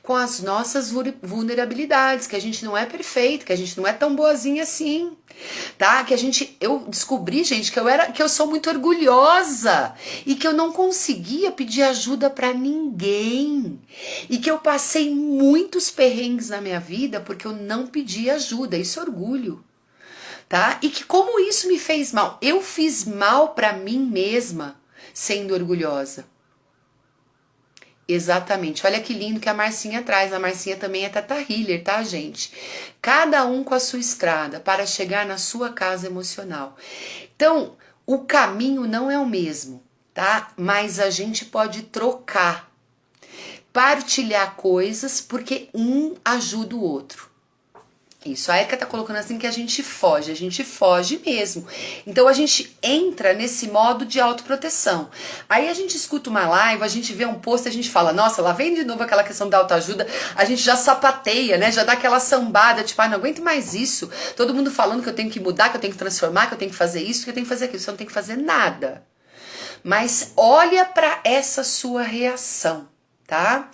Speaker 1: Com as nossas vulnerabilidades, que a gente não é perfeito, que a gente não é tão boazinha assim, tá? Eu descobri, gente, que eu sou muito orgulhosa e que eu não conseguia pedir ajuda pra ninguém. E que eu passei muitos perrengues na minha vida porque eu não pedi ajuda. Isso é orgulho, tá? E que como isso me fez mal? Eu fiz mal pra mim mesma sendo orgulhosa. Exatamente. Olha que lindo que a Marcinha traz. A Marcinha também é Tata Healer, tá, gente? Cada um com a sua estrada para chegar na sua casa emocional. Então, o caminho não é o mesmo, tá? Mas a gente pode trocar, partilhar coisas, porque um ajuda o outro. Isso, a Erika tá colocando assim que a gente foge mesmo. Então a gente entra nesse modo de autoproteção. Aí a gente escuta uma live, a gente vê um post, a gente fala, nossa, lá vem de novo aquela questão da autoajuda, a gente já sapateia, né? Já dá aquela sambada, tipo, não aguento mais isso. Todo mundo falando que eu tenho que mudar, que eu tenho que transformar, que eu tenho que fazer isso, que eu tenho que fazer aquilo. Você não tem que fazer nada. Mas olha para essa sua reação. Tá?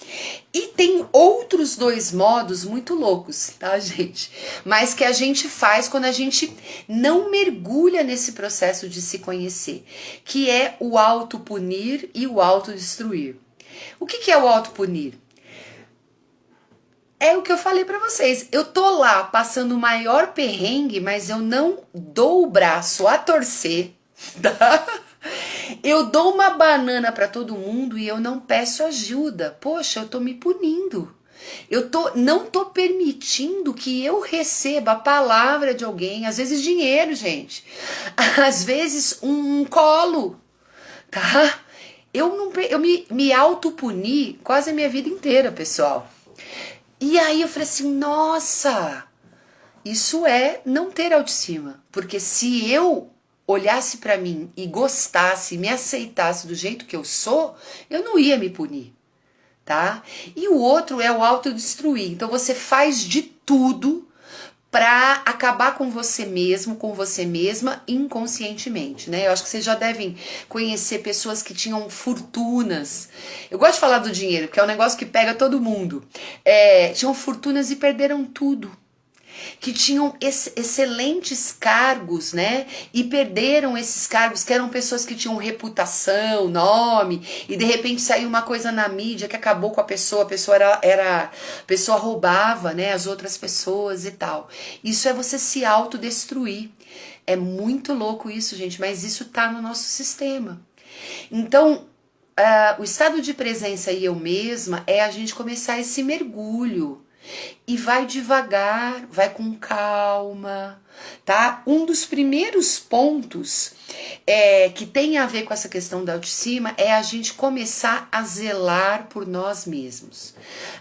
Speaker 1: E tem outros dois modos muito loucos, tá, gente? Mas que a gente faz quando a gente não mergulha nesse processo de se conhecer, que é o autopunir e o autodestruir. O que é o autopunir? É o que eu falei pra vocês. Eu tô lá passando o maior perrengue, mas eu não dou o braço a torcer, tá? Eu dou uma banana para todo mundo e eu não peço ajuda. Poxa, eu tô me punindo. Não tô permitindo que eu receba a palavra de alguém, às vezes dinheiro, gente. Às vezes um colo, tá? Eu me autopuni quase a minha vida inteira, pessoal. E aí eu falei assim, nossa, isso é não ter autoestima. Porque se eu olhasse pra mim e gostasse, me aceitasse do jeito que eu sou, eu não ia me punir, tá? E o outro é o autodestruir. Então você faz de tudo para acabar com você mesmo, com você mesma, inconscientemente, né? Eu acho que vocês já devem conhecer pessoas que tinham fortunas. Eu gosto de falar do dinheiro, porque é um negócio que pega todo mundo. Tinham fortunas e perderam tudo. Que tinham excelentes cargos, né? E perderam esses cargos, que eram pessoas que tinham reputação, nome, e de repente saiu uma coisa na mídia que acabou com a pessoa a pessoa roubava, né, as outras pessoas e tal. Isso é você se autodestruir. É muito louco isso, gente, mas isso tá no nosso sistema. Então, o estado de presença e eu mesma é a gente começar esse mergulho. E vai devagar, vai com calma, tá? Um dos primeiros pontos que tem a ver com essa questão da autoestima é a gente começar a zelar por nós mesmos.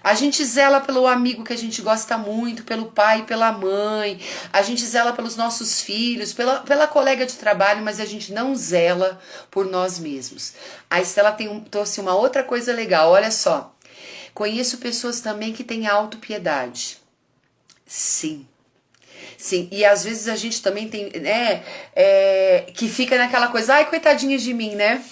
Speaker 1: A gente zela pelo amigo que a gente gosta muito, pelo pai, pela mãe, a gente zela pelos nossos filhos, pela colega de trabalho, mas a gente não zela por nós mesmos. A Estela trouxe uma outra coisa legal, olha só. Conheço pessoas também que têm autopiedade. Sim. Sim, e às vezes a gente também tem, né, que fica naquela coisa, ai, coitadinha de mim, né?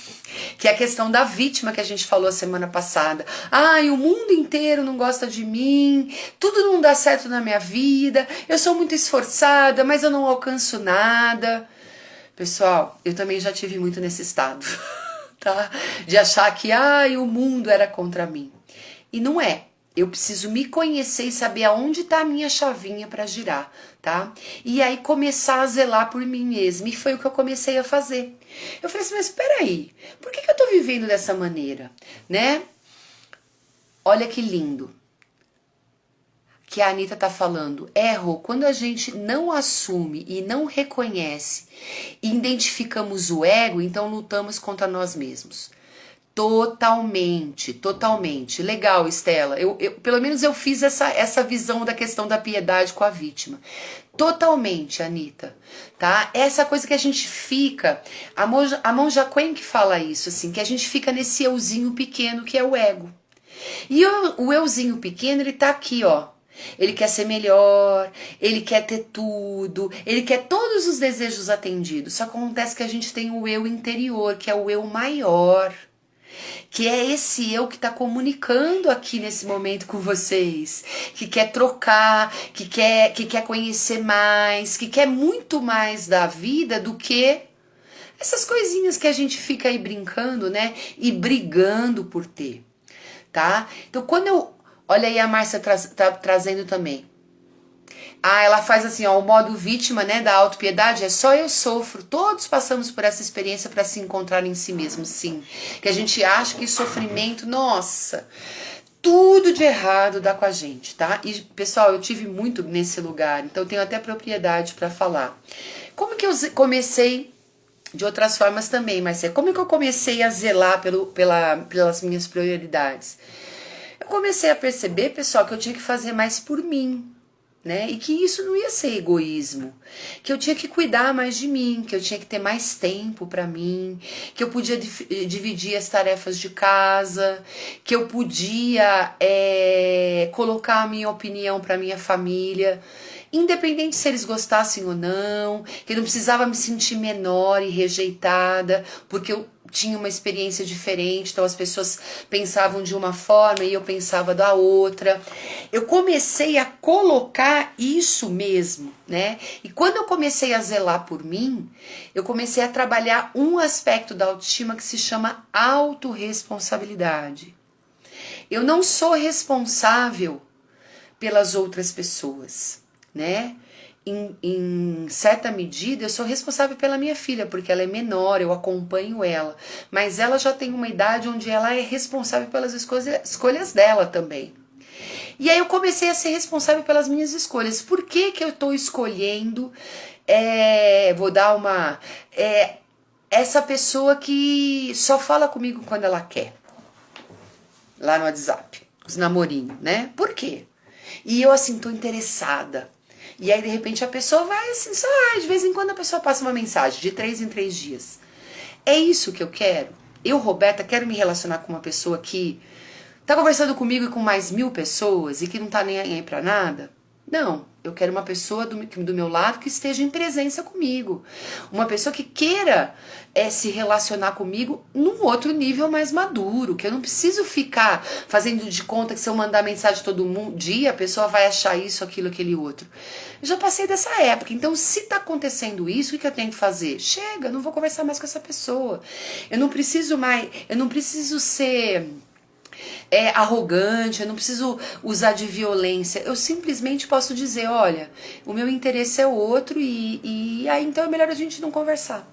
Speaker 1: Que é a questão da vítima que a gente falou semana passada. Ai, o mundo inteiro não gosta de mim, tudo não dá certo na minha vida, eu sou muito esforçada, mas eu não alcanço nada. Pessoal, eu também já tive muito nesse estado, tá? De achar que, ai, o mundo era contra mim. E não é. Eu preciso me conhecer e saber aonde está a minha chavinha para girar, tá? E aí começar a zelar por mim mesma. E foi o que eu comecei a fazer. Eu falei assim, mas peraí, por que eu tô vivendo dessa maneira, né? Olha que lindo que a Anitta tá falando. Rô, quando a gente não assume e não reconhece e identificamos o ego, então lutamos contra nós mesmos. Totalmente, totalmente. Legal, Estela. Pelo menos eu fiz essa visão da questão da piedade com a vítima. Totalmente, Anitta. Tá? Essa coisa que a gente fica. A Monja Coen que fala isso, assim, que a gente fica nesse euzinho pequeno que é o ego. E o euzinho pequeno, ele tá aqui, ó. Ele quer ser melhor, ele quer ter tudo, ele quer todos os desejos atendidos. Só acontece que a gente tem o eu interior, que é o eu maior. Que é esse eu que está comunicando aqui nesse momento com vocês, que quer trocar, que quer conhecer mais, que quer muito mais da vida do que essas coisinhas que a gente fica aí brincando, né? E brigando por ter, tá? Então olha aí a Márcia tá trazendo também. Ela faz assim, ó, o modo vítima, né, da autopiedade, é só eu sofro. Todos passamos por essa experiência para se encontrar em si mesmo, sim. Que a gente acha que sofrimento, nossa, tudo de errado dá com a gente, tá? E, pessoal, eu tive muito nesse lugar, então eu tenho até propriedade para falar. Como que eu comecei de outras formas também, Marcia? Como que eu comecei a zelar pelas minhas prioridades? Eu comecei a perceber, pessoal, que eu tinha que fazer mais por mim. Né? E que isso não ia ser egoísmo, que eu tinha que cuidar mais de mim, que eu tinha que ter mais tempo para mim, que eu podia dividir as tarefas de casa, que eu podia colocar a minha opinião para minha família, independente se eles gostassem ou não, que eu não precisava me sentir menor e rejeitada, porque eu tinha uma experiência diferente, então as pessoas pensavam de uma forma e eu pensava da outra. Eu comecei a colocar isso mesmo, né? E quando eu comecei a zelar por mim, eu comecei a trabalhar um aspecto da autoestima que se chama autorresponsabilidade. Eu não sou responsável pelas outras pessoas, né? Em certa medida, eu sou responsável pela minha filha, porque ela é menor, eu acompanho ela. Mas ela já tem uma idade onde ela é responsável pelas escolhas dela também. E aí eu comecei a ser responsável pelas minhas escolhas. Por que eu estou escolhendo, vou dar uma... essa pessoa que só fala comigo quando ela quer. Lá no WhatsApp, os namorinhos, né? Por quê? E eu assim, tô interessada. E aí, de repente, a pessoa vai assim, só, de vez em quando a pessoa passa uma mensagem, de 3 em 3 dias. É isso que eu quero? Eu, Roberta, quero me relacionar com uma pessoa que tá conversando comigo e com mais 1000 pessoas e que não tá nem aí pra nada? Não, Eu quero uma pessoa do meu lado que esteja em presença comigo. Uma pessoa que queira se relacionar comigo num outro nível mais maduro. Que eu não preciso ficar fazendo de conta que se eu mandar mensagem todo dia, a pessoa vai achar isso, aquilo, aquele outro. Eu já passei dessa época. Então, se tá acontecendo isso, o que eu tenho que fazer? Chega, eu não vou conversar mais com essa pessoa. Eu não preciso ser arrogante, eu não preciso usar de violência. Eu simplesmente posso dizer, olha, o meu interesse é outro e aí então é melhor a gente não conversar.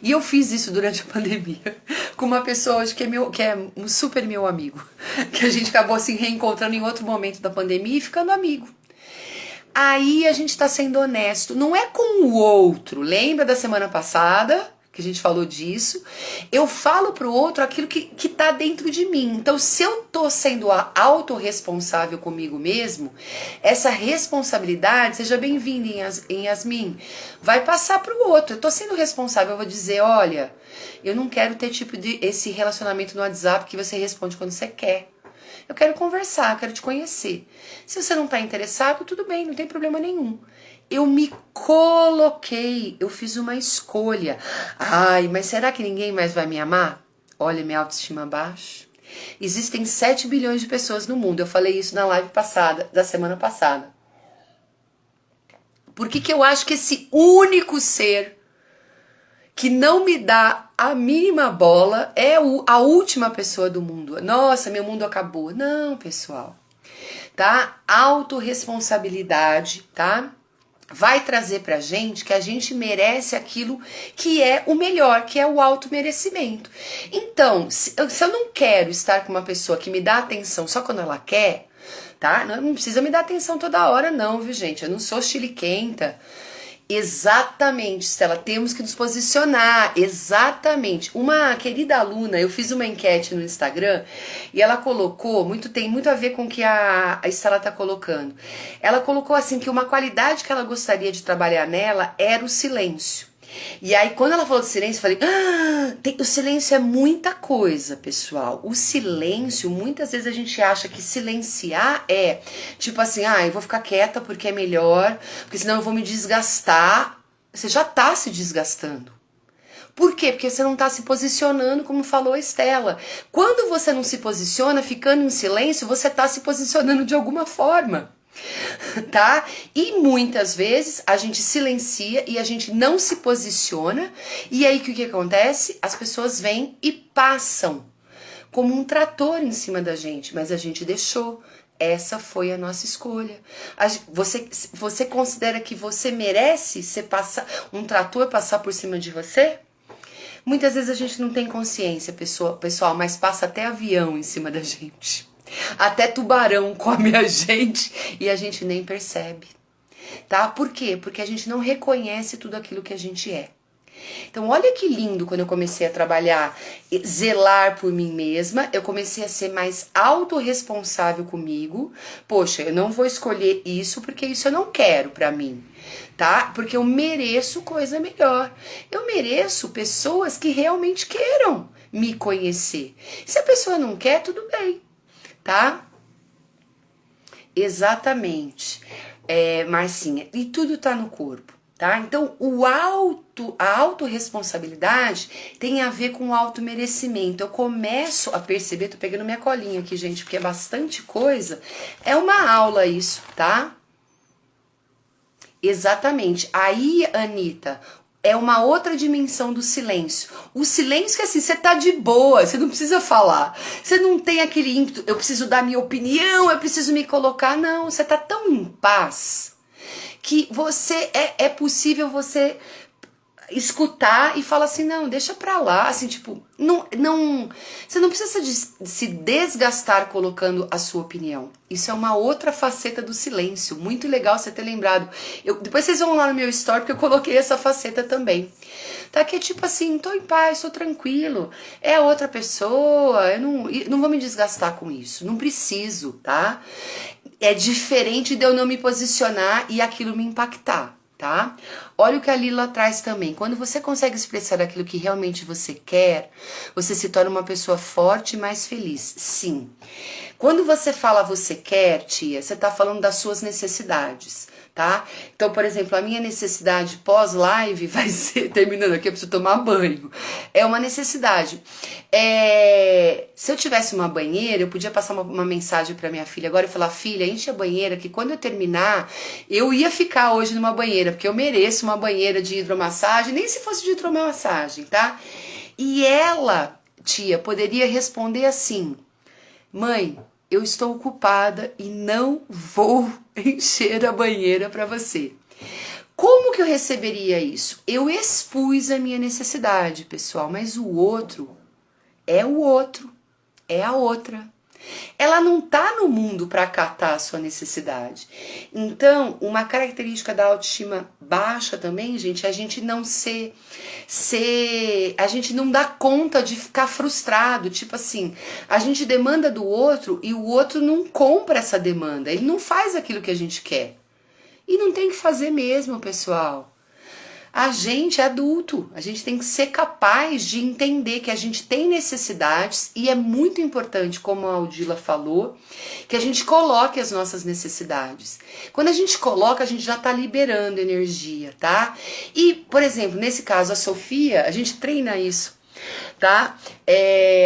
Speaker 1: E eu fiz isso durante a pandemia com uma pessoa hoje que é um super meu amigo, que a gente acabou se reencontrando em outro momento da pandemia e ficando amigo. Aí a gente tá sendo honesto, não é com o outro. Lembra da semana passada que a gente falou disso? Eu falo pro outro aquilo que tá dentro de mim. Então, se eu tô sendo autorresponsável comigo mesmo, essa responsabilidade, seja bem-vinda em Yasmin, vai passar pro outro. Eu tô sendo responsável, eu vou dizer, olha, eu não quero ter esse relacionamento no WhatsApp que você responde quando você quer. Eu quero conversar, eu quero te conhecer. Se você não tá interessado, tudo bem, não tem problema nenhum. Eu me coloquei, eu fiz uma escolha. Ai, mas será que ninguém mais vai me amar? Olha, minha autoestima baixa. Existem 7 bilhões de pessoas no mundo. Eu falei isso na live da semana passada. Por que eu acho que esse único ser que não me dá a mínima bola é a última pessoa do mundo? Nossa, meu mundo acabou. Não, pessoal. Tá? Autorresponsabilidade, tá? Vai trazer pra gente que a gente merece aquilo que é o melhor, que é o automerecimento. Então, se eu não quero estar com uma pessoa que me dá atenção só quando ela quer, tá? Não precisa me dar atenção toda hora não, viu, gente? Eu não sou chiliquenta. Exatamente, Stella, temos que nos posicionar, exatamente. Uma querida aluna, eu fiz uma enquete no Instagram e ela colocou, tem muito a ver com o que a Stella tá colocando. Ela colocou assim que uma qualidade que ela gostaria de trabalhar nela era o silêncio. E aí, quando ela falou de silêncio, eu falei, o silêncio é muita coisa, pessoal. O silêncio, muitas vezes a gente acha que silenciar é, tipo assim, eu vou ficar quieta porque é melhor, porque senão eu vou me desgastar. Você já tá se desgastando. Por quê? Porque você não tá se posicionando, como falou a Estela. Quando você não se posiciona, ficando em silêncio, você tá se posicionando de alguma forma. Tá? E muitas vezes a gente silencia e a gente não se posiciona, e aí o que acontece? As pessoas vêm e passam como um trator em cima da gente, mas a gente deixou. Essa foi a nossa escolha. Você considera que você merece um trator passar por cima de você? Muitas vezes a gente não tem consciência, pessoal, mas passa até avião em cima da gente. Até tubarão come a gente e a gente nem percebe, tá? Por quê? Porque a gente não reconhece tudo aquilo que a gente é. Então, olha que lindo quando eu comecei a trabalhar, zelar por mim mesma, eu comecei a ser mais autorresponsável comigo. Poxa, eu não vou escolher isso porque isso eu não quero pra mim, tá? Porque eu mereço coisa melhor. Eu mereço pessoas que realmente queiram me conhecer. Se a pessoa não quer, tudo bem. Tá? Exatamente, Marcinha, e tudo tá no corpo, tá? Então a autorresponsabilidade tem a ver com o automerecimento. Eu começo a perceber, tô pegando minha colinha aqui, gente, porque é bastante coisa, é uma aula isso, tá? Exatamente, aí, Anitta, é uma outra dimensão do silêncio. O silêncio que assim, você tá de boa, você não precisa falar. Você não tem aquele ímpeto, eu preciso dar minha opinião, eu preciso me colocar. Não, você tá tão em paz que é possível você escutar e falar assim, não, deixa pra lá, assim, tipo, você não precisa se desgastar colocando a sua opinião. Isso é uma outra faceta do silêncio, muito legal você ter lembrado. Depois vocês vão lá no meu story, porque eu coloquei essa faceta também. Tá, que é tipo assim, tô em paz, tô tranquilo, é a outra pessoa, eu não vou me desgastar com isso, não preciso, tá? É diferente de eu não me posicionar e aquilo me impactar. Tá? Olha o que a Lila traz também. Quando você consegue expressar aquilo que realmente você quer, você se torna uma pessoa forte e mais feliz. Sim. Quando você fala você quer, tia, você tá falando das suas necessidades. tá? Então, por exemplo, a minha necessidade pós-live vai ser, terminando aqui, eu preciso tomar banho. É uma necessidade. Se eu tivesse uma banheira, eu podia passar uma mensagem para minha filha agora e falar, filha, enche a banheira, que quando eu terminar, eu ia ficar hoje numa banheira, porque eu mereço uma banheira de hidromassagem, nem se fosse de hidromassagem, tá? E ela, tia, poderia responder assim, mãe, eu estou ocupada e não vou encher a banheira para você. Como que eu receberia isso? Eu expus a minha necessidade, pessoal, mas o outro, é a outra. Ela não tá no mundo para acatar a sua necessidade. Então, uma característica da autoestima baixa também, gente, é a gente não a gente não dá conta de ficar frustrado, tipo assim, a gente demanda do outro e o outro não compra essa demanda, ele não faz aquilo que a gente quer. E não tem que fazer mesmo, pessoal. A gente é adulto, a gente tem que ser capaz de entender que a gente tem necessidades e é muito importante, como a Aldila falou, que a gente coloque as nossas necessidades. Quando a gente coloca, a gente já tá liberando energia, tá? E, por exemplo, nesse caso, a Sofia, a gente treina isso, tá?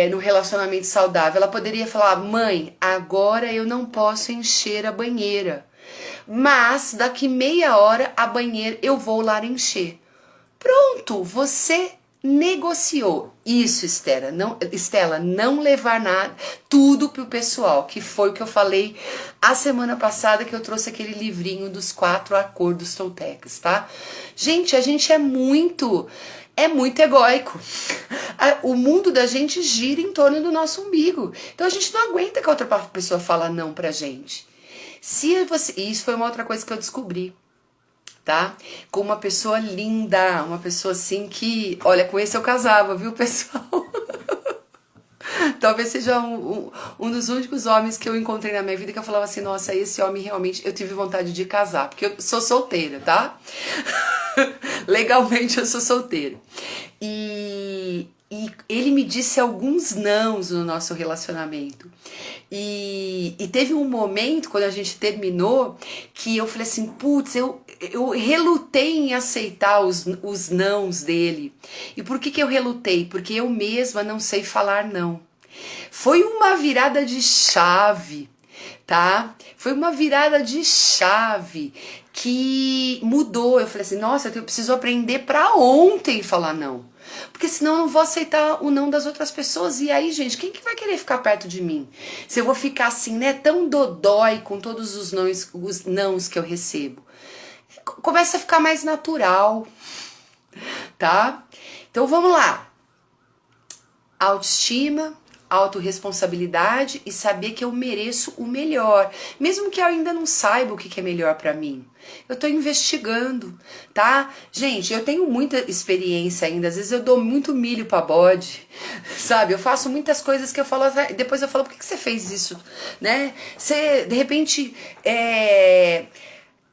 Speaker 1: No relacionamento saudável, ela poderia falar, mãe, agora eu não posso encher a banheira. Mas daqui meia hora a banheira eu vou lá encher. Pronto, você negociou. Isso, Estela, não levar nada, tudo pro pessoal, que foi o que eu falei a semana passada que eu trouxe aquele livrinho dos 4 acordos toltecas, tá? Gente, a gente é muito egóico. O mundo da gente gira em torno do nosso umbigo. Então a gente não aguenta que a outra pessoa fala não pra gente. Isso foi uma outra coisa que eu descobri, tá? Com uma pessoa linda, uma pessoa assim que, olha, com esse eu casava, viu, pessoal? Talvez seja um dos únicos homens que eu encontrei na minha vida que eu falava assim, nossa, esse homem realmente, eu tive vontade de casar, porque eu sou solteira, tá? Legalmente eu sou solteira. E ele me disse alguns nãos no nosso relacionamento. E teve um momento, quando a gente terminou, que eu falei assim, putz, eu relutei em aceitar os nãos dele. E por que eu relutei? Porque eu mesma não sei falar não. Foi uma virada de chave, tá? Foi uma virada de chave que mudou. Eu falei assim, nossa, eu preciso aprender pra ontem falar não. Porque senão eu não vou aceitar o não das outras pessoas. E aí, gente, quem que vai querer ficar perto de mim? Se eu vou ficar assim, né, tão dodói com todos os nãos que eu recebo. Começa a ficar mais natural, tá? Então vamos lá. Autoestima, autorresponsabilidade e saber que eu mereço o melhor, mesmo que eu ainda não saiba o que é melhor pra mim. Eu tô investigando, tá? Gente, eu tenho muita experiência ainda, às vezes eu dou muito milho pra bode, sabe? Eu faço muitas coisas que eu falo, depois eu falo, por que você fez isso, né? Você, de repente,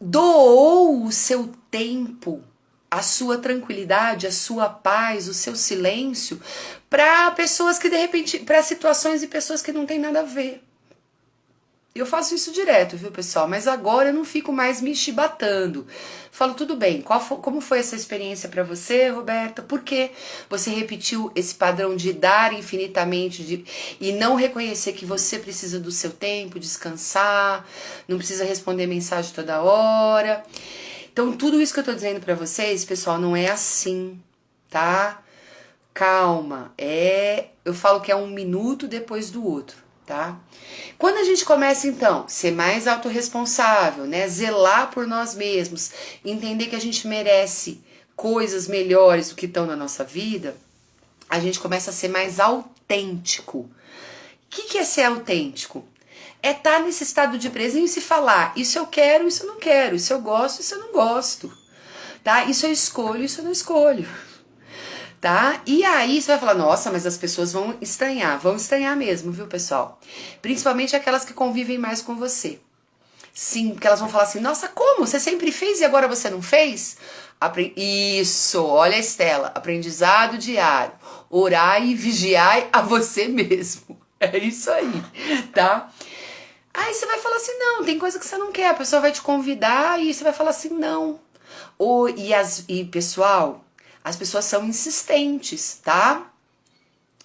Speaker 1: doou o seu tempo, a sua tranquilidade, a sua paz, o seu silêncio para pessoas que de repente, para situações e pessoas que não tem nada a ver. Eu faço isso direto, viu, pessoal? Mas agora eu não fico mais me chibatando. Falo, tudo bem, como foi essa experiência para você, Roberta? Por que você repetiu esse padrão de dar infinitamente e não reconhecer que você precisa do seu tempo, descansar, não precisa responder mensagem toda hora? Então, tudo isso que eu tô dizendo pra vocês, pessoal, não é assim, tá? Calma, eu falo que é um minuto depois do outro, tá? Quando a gente começa, então, ser mais autorresponsável, né? Zelar por nós mesmos, entender que a gente merece coisas melhores do que estão na nossa vida, a gente começa a ser mais autêntico. O que é ser autêntico? É estar nesse estado de presença e falar, isso eu quero, isso eu não quero, isso eu gosto, isso eu não gosto, tá? Isso eu escolho, isso eu não escolho, tá? E aí você vai falar, nossa, mas as pessoas vão estranhar mesmo, viu, pessoal? Principalmente aquelas que convivem mais com você. Sim, porque elas vão falar assim, nossa, como? Você sempre fez e agora você não fez? Isso, olha a Estela, aprendizado diário, orai e vigiai a você mesmo. É isso aí, tá? Aí você vai falar assim, não, tem coisa que você não quer, a pessoa vai te convidar e você vai falar assim, não. E pessoal, as pessoas são insistentes, tá?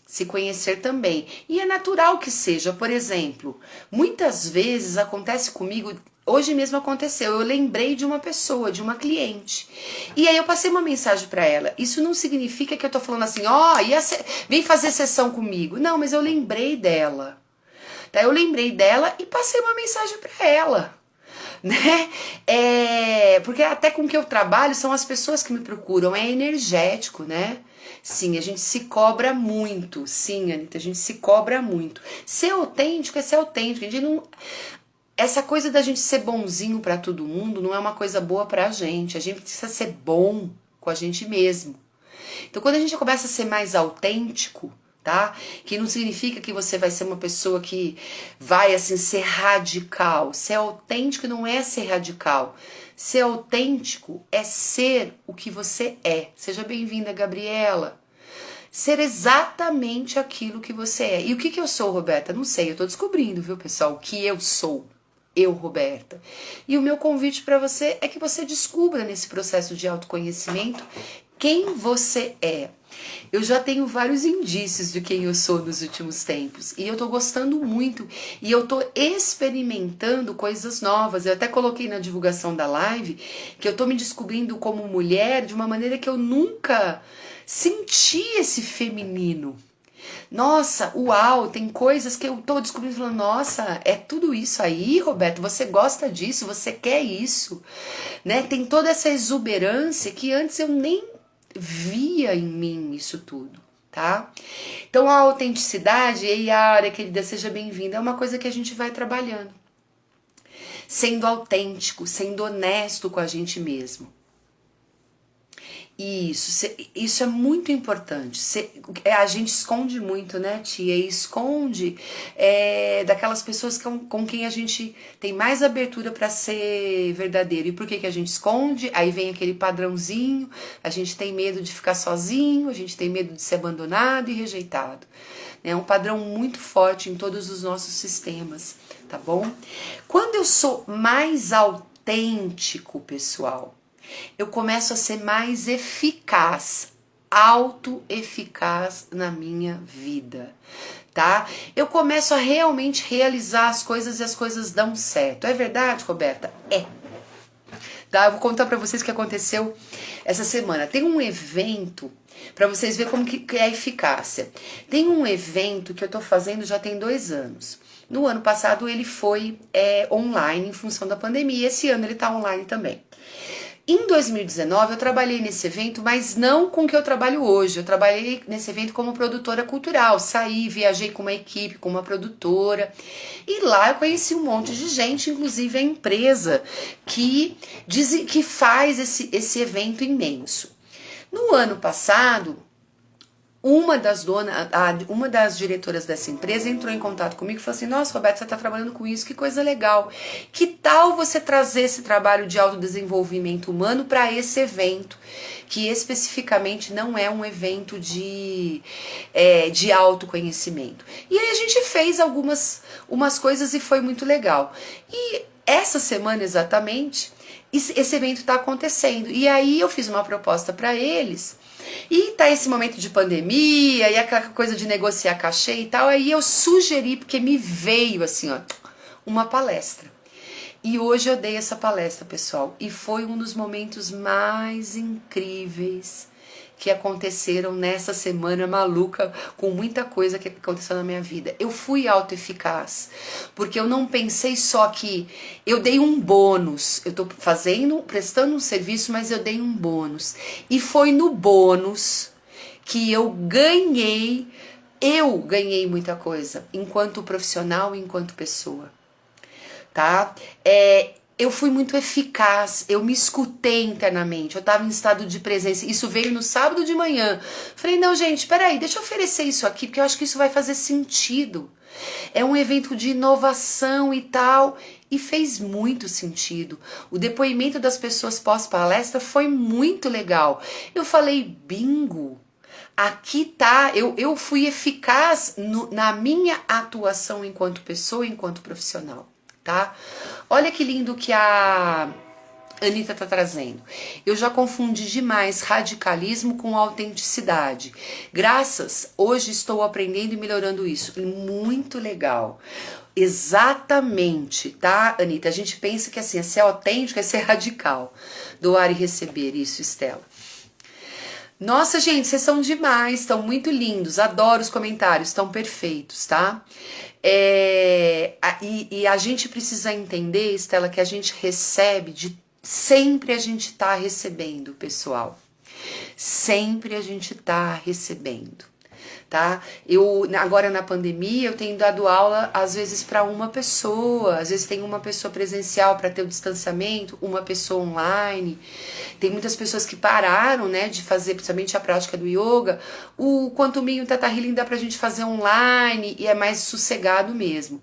Speaker 1: Se conhecer também. E é natural que seja, por exemplo, muitas vezes acontece comigo, hoje mesmo aconteceu, eu lembrei de uma pessoa, de uma cliente. E aí eu passei uma mensagem para ela. Isso não significa que eu tô falando assim, ó, vem fazer sessão comigo. Não, mas eu lembrei dela. Tá? Eu lembrei dela e passei uma mensagem para ela. Né? Porque até com que eu trabalho são as pessoas que me procuram, é energético, né? Sim, a gente se cobra muito. Sim, Anitta, a gente se cobra muito. Ser autêntico é ser autêntico. A gente não... Essa coisa da gente ser bonzinho pra todo mundo não é uma coisa boa pra gente. A gente precisa ser bom com a gente mesmo. Então, quando a gente começa a ser mais autêntico, tá? Que não significa que você vai ser uma pessoa que vai, assim, ser radical. Ser autêntico não é ser radical. Ser autêntico é ser o que você é. Seja bem-vinda, Gabriela. Ser exatamente aquilo que você é. E o que eu sou, Roberta? Não sei, eu tô descobrindo, viu, pessoal, o que eu sou. Eu, Roberta. E o meu convite para você é que você descubra nesse processo de autoconhecimento quem você é. Eu já tenho vários indícios de quem eu sou nos últimos tempos e eu tô gostando muito e eu tô experimentando coisas novas. Eu até coloquei na divulgação da live que eu tô me descobrindo como mulher de uma maneira que eu nunca senti esse feminino. Nossa, uau, tem coisas que eu tô descobrindo falando, nossa, é tudo isso aí, Roberto, você gosta disso, você quer isso, né? Tem toda essa exuberância que antes eu nem via em mim isso tudo, tá? Então a autenticidade, e Yara, querida, seja bem-vinda, é uma coisa que a gente vai trabalhando. Sendo autêntico, sendo honesto com a gente mesmo. Isso é muito importante. A gente esconde muito, né, tia? Esconde daquelas pessoas com quem a gente tem mais abertura para ser verdadeiro. E por que a gente esconde? Aí vem aquele padrãozinho, a gente tem medo de ficar sozinho, a gente tem medo de ser abandonado e rejeitado. É um padrão muito forte em todos os nossos sistemas, tá bom? Quando eu sou mais autêntico, pessoal, eu começo a ser mais eficaz, autoeficaz na minha vida, tá? Eu começo a realmente realizar as coisas e as coisas dão certo. É verdade, Roberta? É. Tá? Eu vou contar pra vocês o que aconteceu essa semana. Tem um evento, pra vocês verem como que é a eficácia. Tem um evento que eu tô fazendo já tem 2 anos. No ano passado ele foi online em função da pandemia. Esse ano ele tá online também. Em 2019 eu trabalhei nesse evento, mas não com o que eu trabalho hoje. Eu trabalhei nesse evento como produtora cultural. Saí, viajei com uma equipe, com uma produtora. E lá eu conheci um monte de gente, inclusive a empresa que faz esse evento imenso. No ano passado, uma das diretoras dessa empresa entrou em contato comigo e falou assim, nossa, Roberto, você está trabalhando com isso, que coisa legal. Que tal você trazer esse trabalho de autodesenvolvimento humano para esse evento, que especificamente não é um evento de autoconhecimento. E aí a gente fez umas coisas e foi muito legal. E essa semana exatamente, esse evento está acontecendo. E aí eu fiz uma proposta para eles. E tá esse momento de pandemia, e aquela coisa de negociar cachê e tal, aí eu sugeri, porque me veio assim, ó, uma palestra. E hoje eu dei essa palestra, pessoal, e foi um dos momentos mais incríveis que aconteceram nessa semana maluca, com muita coisa que aconteceu na minha vida. Eu fui autoeficaz, porque eu não pensei só que eu dei um bônus, eu tô prestando um serviço, mas eu dei um bônus. E foi no bônus que eu ganhei muita coisa, enquanto profissional e enquanto pessoa, tá? Eu fui muito eficaz, eu me escutei internamente, eu estava em estado de presença, isso veio no sábado de manhã. Falei, não, gente, peraí, deixa eu oferecer isso aqui, porque eu acho que isso vai fazer sentido. É um evento de inovação e tal, e fez muito sentido. O depoimento das pessoas pós-palestra foi muito legal. Eu falei, bingo, aqui tá, eu fui eficaz na minha atuação enquanto pessoa, enquanto profissional. tá? Olha que lindo que a Anitta tá trazendo. Eu já confundi demais radicalismo com autenticidade. Hoje estou aprendendo e melhorando isso. Muito legal. Exatamente, tá, Anitta? A gente pensa que assim, é ser autêntico, é ser radical. Doar e receber, isso, Estela. Nossa, gente, vocês são demais, estão muito lindos, adoro os comentários, estão perfeitos, tá? E a gente precisa entender, Estela, que a gente recebe sempre a gente tá recebendo, pessoal. Sempre a gente tá recebendo, tá? Agora na pandemia, eu tenho dado aula às vezes para uma pessoa, às vezes tem uma pessoa presencial para ter o distanciamento, uma pessoa online. Tem muitas pessoas que pararam, né, de fazer principalmente a prática do yoga. O Quantum Mean e o Theta Healing dá pra gente fazer online e é mais sossegado mesmo.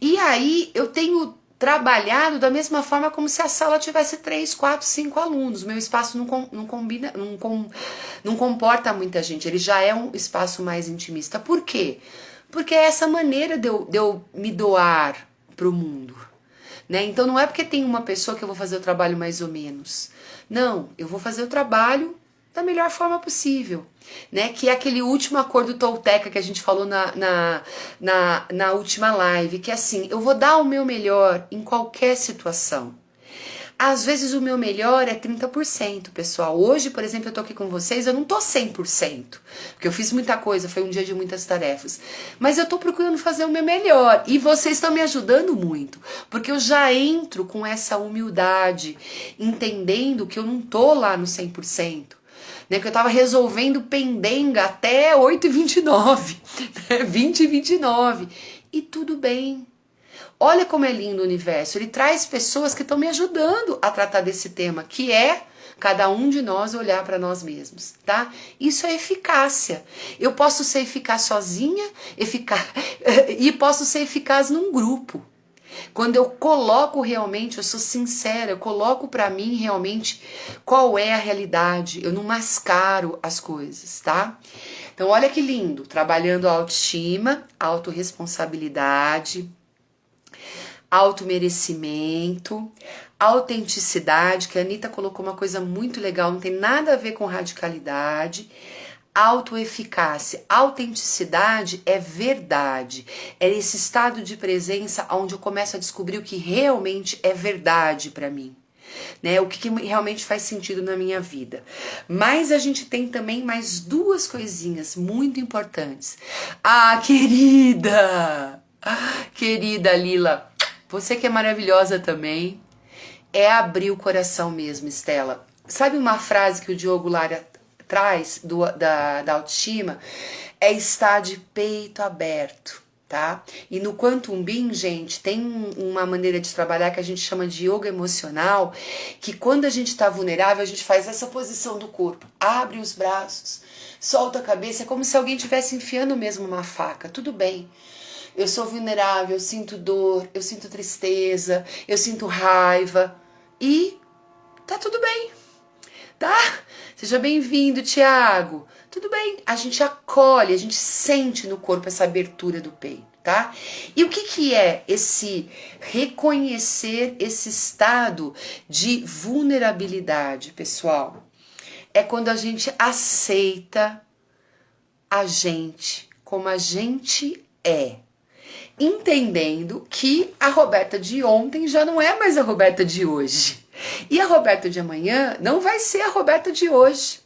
Speaker 1: E aí eu tenho trabalhado da mesma forma como se a sala tivesse 3, 4, 5 alunos. Meu espaço não comporta muita gente, ele já é um espaço mais intimista. Por quê? Porque é essa maneira de eu me doar pro mundo. Né? Então não é porque tem uma pessoa que eu vou fazer o trabalho mais ou menos. Não, eu vou fazer o trabalho da melhor forma possível, né? Que é aquele último acordo Tolteca que a gente falou na última live, que é assim, eu vou dar o meu melhor em qualquer situação. Às vezes o meu melhor é 30%, pessoal. Hoje, por exemplo, eu tô aqui com vocês, eu não tô 100%, porque eu fiz muita coisa, foi um dia de muitas tarefas. Mas eu tô procurando fazer o meu melhor, e vocês estão me ajudando muito, porque eu já entro com essa humildade, entendendo que eu não tô lá no 100%. Né, que eu tava resolvendo pendenga até 8h29, né, 20h29, e tudo bem. Olha como é lindo o universo, ele traz pessoas que estão me ajudando a tratar desse tema, que é cada um de nós olhar para nós mesmos, tá? Isso é eficácia. Eu posso ser eficaz sozinha, e posso ser eficaz num grupo. Quando eu coloco realmente, eu sou sincera, eu coloco pra mim realmente qual é a realidade, eu não mascaro as coisas, tá? Então olha que lindo, trabalhando a autoestima, autorresponsabilidade, automerecimento, autenticidade, que a Anitta colocou uma coisa muito legal, não tem nada a ver com radicalidade. Autoeficácia, autenticidade é verdade, é esse estado de presença onde eu começo a descobrir o que realmente é verdade para mim, né? O que realmente faz sentido na minha vida. Mas a gente tem também mais duas coisinhas muito importantes. Ah, querida Lila, você que é maravilhosa também, é abrir o coração mesmo, Estela. Sabe uma frase que o Diogo Lara traz da autoestima? É estar de peito aberto, tá? E no Quantum Mean, gente, tem uma maneira de trabalhar que a gente chama de yoga emocional, que quando a gente tá vulnerável, a gente faz essa posição do corpo, abre os braços, solta a cabeça, é como se alguém estivesse enfiando mesmo uma faca. Tudo bem. Eu sou vulnerável, eu sinto dor, eu sinto tristeza, eu sinto raiva e tá tudo bem, tá? Seja bem-vindo, Tiago. Tudo bem, a gente acolhe, a gente sente no corpo essa abertura do peito, tá? E o que é esse reconhecer esse estado de vulnerabilidade, pessoal? É quando a gente aceita a gente como a gente é. Entendendo que a Roberta de ontem já não é mais a Roberta de hoje. E a Roberta de amanhã não vai ser a Roberta de hoje.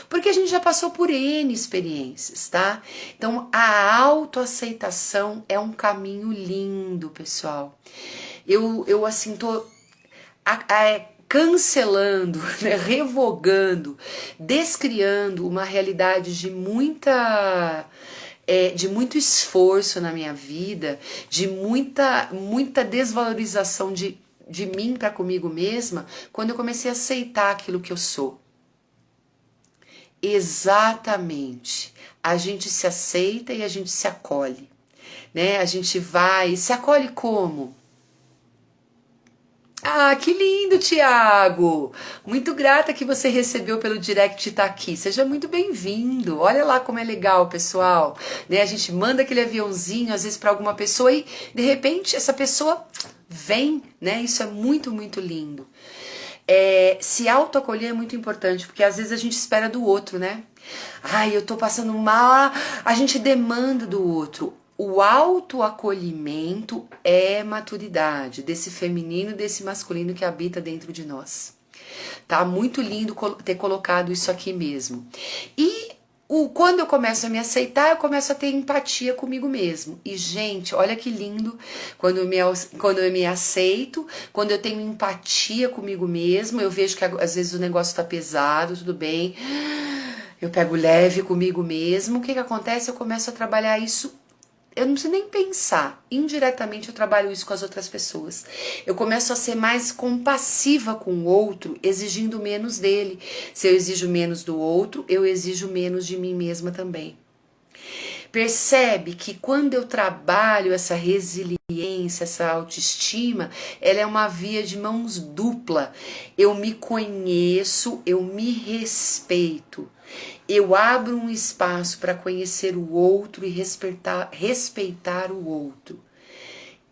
Speaker 1: Porque a gente já passou por N experiências, tá? Então a autoaceitação é um caminho lindo, pessoal. Eu assim, tô cancelando, né, revogando, descriando uma realidade de muito esforço na minha vida, de muita desvalorização de mim para comigo mesma, quando eu comecei a aceitar aquilo que eu sou. Exatamente. A gente se aceita e a gente se acolhe, né? A gente vai, se acolhe como? Ah, que lindo, Tiago! Muito grata que você recebeu pelo direct e tá aqui. Seja muito bem-vindo. Olha lá como é legal, pessoal. Né? A gente manda aquele aviãozinho, às vezes, para alguma pessoa e, de repente, essa pessoa vem, né? Isso é muito, muito lindo. Se autoacolher é muito importante, porque às vezes a gente espera do outro, né? Ai, eu tô passando mal, a gente demanda do outro. O autoacolhimento é maturidade desse feminino, desse masculino que habita dentro de nós. Tá muito lindo ter colocado isso aqui mesmo. E quando eu começo a me aceitar, eu começo a ter empatia comigo mesmo. E, gente, olha que lindo quando eu me aceito, quando eu tenho empatia comigo mesmo, eu vejo que às vezes o negócio tá pesado, tudo bem. Eu pego leve comigo mesmo. O que acontece? Eu começo a trabalhar isso. Eu não preciso nem pensar. Indiretamente eu trabalho isso com as outras pessoas. Eu começo a ser mais compassiva com o outro, exigindo menos dele. Se eu exijo menos do outro, eu exijo menos de mim mesma também. Percebe que quando eu trabalho essa resiliência, essa autoestima, ela é uma via de mãos dupla. Eu me conheço, eu me respeito. Eu abro um espaço para conhecer o outro e respeitar o outro.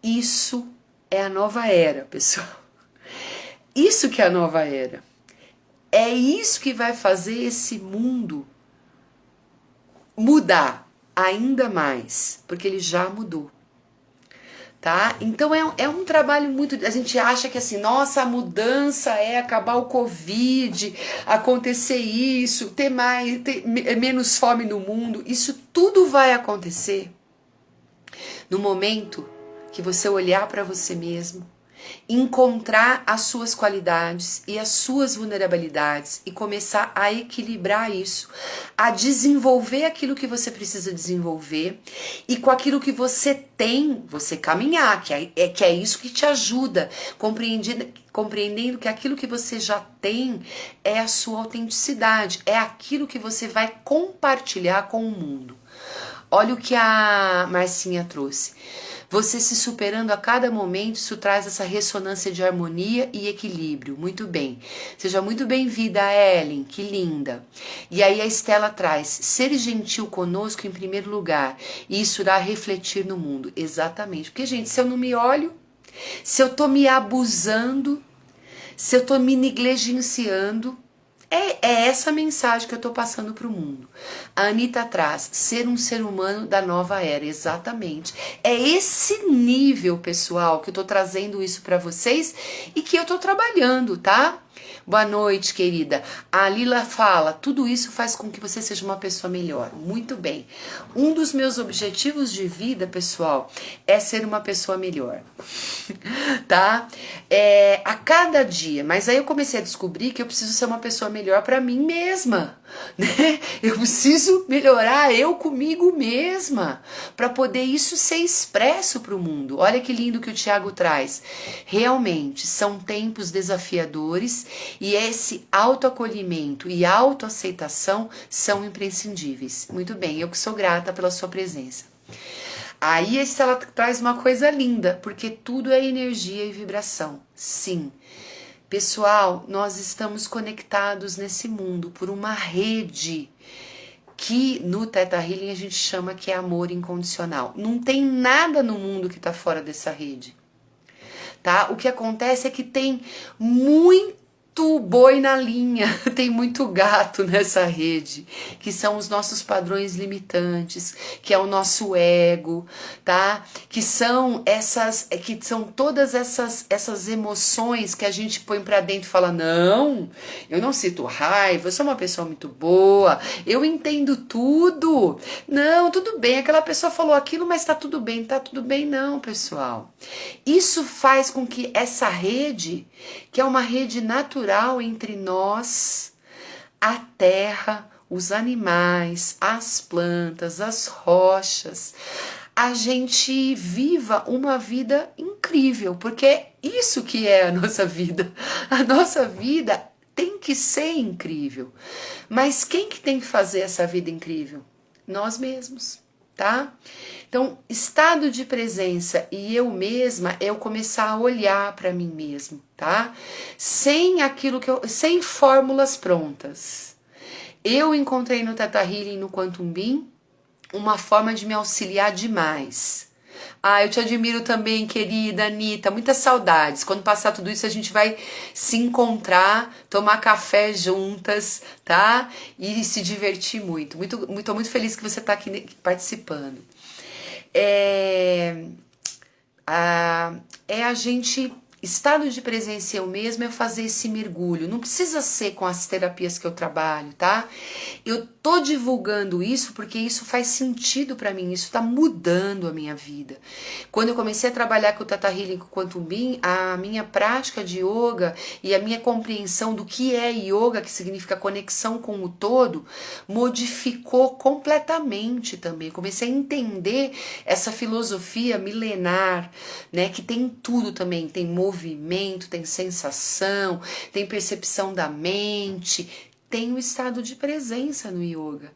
Speaker 1: Isso é a nova era, pessoal. Isso que é a nova era. É isso que vai fazer esse mundo mudar ainda mais, porque ele já mudou. Tá? Então é um trabalho muito. A gente acha que assim, nossa, a mudança é acabar o Covid, acontecer isso, ter menos fome no mundo. Isso tudo vai acontecer no momento que você olhar para você mesmo, encontrar as suas qualidades e as suas vulnerabilidades e começar a equilibrar isso, a desenvolver aquilo que você precisa desenvolver e com aquilo que você tem, você caminhar, que é isso que te ajuda, compreendendo que aquilo que você já tem é a sua autenticidade, é aquilo que você vai compartilhar com o mundo. Olha o que a Marcinha trouxe. Você se superando a cada momento, isso traz essa ressonância de harmonia e equilíbrio. Muito bem. Seja muito bem-vinda, Ellen, que linda. E aí a Estela traz, ser gentil conosco em primeiro lugar, e isso irá refletir no mundo. Exatamente. Porque, gente, se eu não me olho, se eu tô me abusando, se eu tô me negligenciando, é essa mensagem que eu tô passando pro mundo. A Anitta traz, ser um ser humano da nova era, exatamente. É esse nível, pessoal, que eu tô trazendo isso pra vocês e que eu tô trabalhando, tá? Boa noite, querida. A Lila fala, tudo isso faz com que você seja uma pessoa melhor. Muito bem. Um dos meus objetivos de vida, pessoal, é ser uma pessoa melhor. Tá? A cada dia. Mas aí eu comecei a descobrir que eu preciso ser uma pessoa melhor pra mim mesma. Né? Eu preciso melhorar eu comigo mesma para poder isso ser expresso para o mundo. Olha que lindo que o Tiago traz. Realmente são tempos desafiadores e esse autoacolhimento e autoaceitação são imprescindíveis. Muito bem, eu que sou grata pela sua presença. Aí ela traz uma coisa linda, porque tudo é energia e vibração. Sim. Pessoal, nós estamos conectados nesse mundo por uma rede que no Theta Healing a gente chama que é amor incondicional. Não tem nada no mundo que está fora dessa rede, tá? O que acontece é que tem muito boi na linha, tem muito gato nessa rede, que são os nossos padrões limitantes, que é o nosso ego, tá? Que são todas essas emoções que a gente põe pra dentro e fala, não, eu não sinto raiva, eu sou uma pessoa muito boa, eu entendo tudo, não, tudo bem, aquela pessoa falou aquilo, mas tá tudo bem não, pessoal. Isso faz com que essa rede, que é uma rede natural entre nós, a terra, os animais, as plantas, as rochas, a gente viva uma vida incrível, porque é isso que é a nossa vida. A nossa vida tem que ser incrível. Mas quem que tem que fazer essa vida incrível? Nós mesmos. Tá? Então, estado de presença e eu mesma é eu começar a olhar para mim mesmo, tá? Sem fórmulas prontas. Eu encontrei no Theta Healing, no Quantum Beam, uma forma de me auxiliar demais. Ah, eu te admiro também, querida Anitta. Muitas saudades. Quando passar tudo isso, a gente vai se encontrar, tomar café juntas, tá? E se divertir muito. Tô muito feliz que você tá aqui participando. É, é a gente. Estado de presença eu mesmo é fazer esse mergulho. Não precisa ser com as terapias que eu trabalho, tá? Eu tô divulgando isso porque isso faz sentido pra mim, isso tá mudando a minha vida. Quando eu comecei a trabalhar com o Theta Healing com o Quantum Beam, a minha prática de yoga e a minha compreensão do que é yoga, que significa conexão com o todo, modificou completamente também. Comecei a entender essa filosofia milenar, né, que tem tudo também, tem movimento, tem sensação, tem percepção da mente, tem o estado de presença no yoga,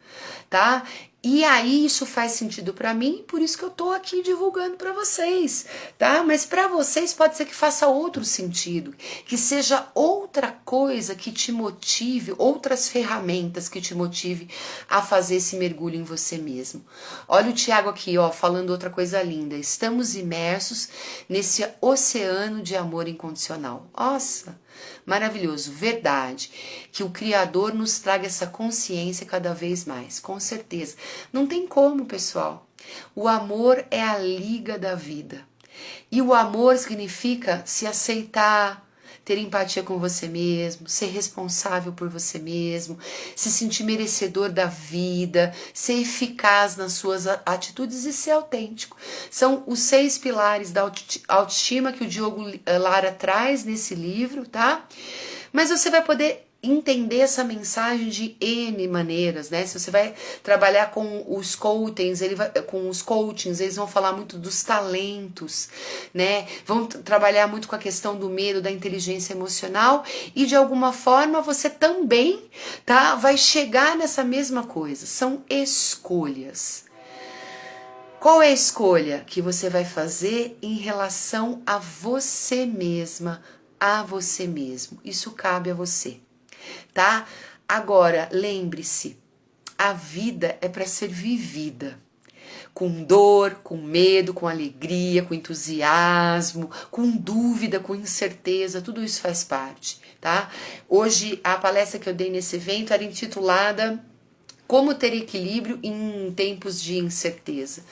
Speaker 1: tá? E aí isso faz sentido para mim, por isso que eu tô aqui divulgando para vocês, tá? Mas para vocês pode ser que faça outro sentido, que seja outra coisa que te motive, outras ferramentas que te motive a fazer esse mergulho em você mesmo. Olha o Tiago aqui, ó, falando outra coisa linda. Estamos imersos nesse oceano de amor incondicional. Nossa, maravilhoso, verdade. Que o Criador nos traga essa consciência cada vez mais, com certeza. Não tem como, pessoal. O amor é a liga da vida. E o amor significa se aceitar, ter empatia com você mesmo, ser responsável por você mesmo, se sentir merecedor da vida, ser eficaz nas suas atitudes e ser autêntico. São os 6 pilares da autoestima que o Diogo Lara traz nesse livro, tá? Mas você vai poder entender essa mensagem de N maneiras, né? Se você vai trabalhar com os coachings, eles vão falar muito dos talentos, né? Vão trabalhar muito com a questão do medo, da inteligência emocional e de alguma forma você também, tá? Vai chegar nessa mesma coisa. São escolhas. Qual é a escolha que você vai fazer em relação a você mesma, a você mesmo? Isso cabe a você. Tá? Agora, lembre-se, a vida é para ser vivida. Com dor, com medo, com alegria, com entusiasmo, com dúvida, com incerteza, tudo isso faz parte, tá? Hoje, a palestra que eu dei nesse evento era intitulada Como ter equilíbrio em tempos de incerteza.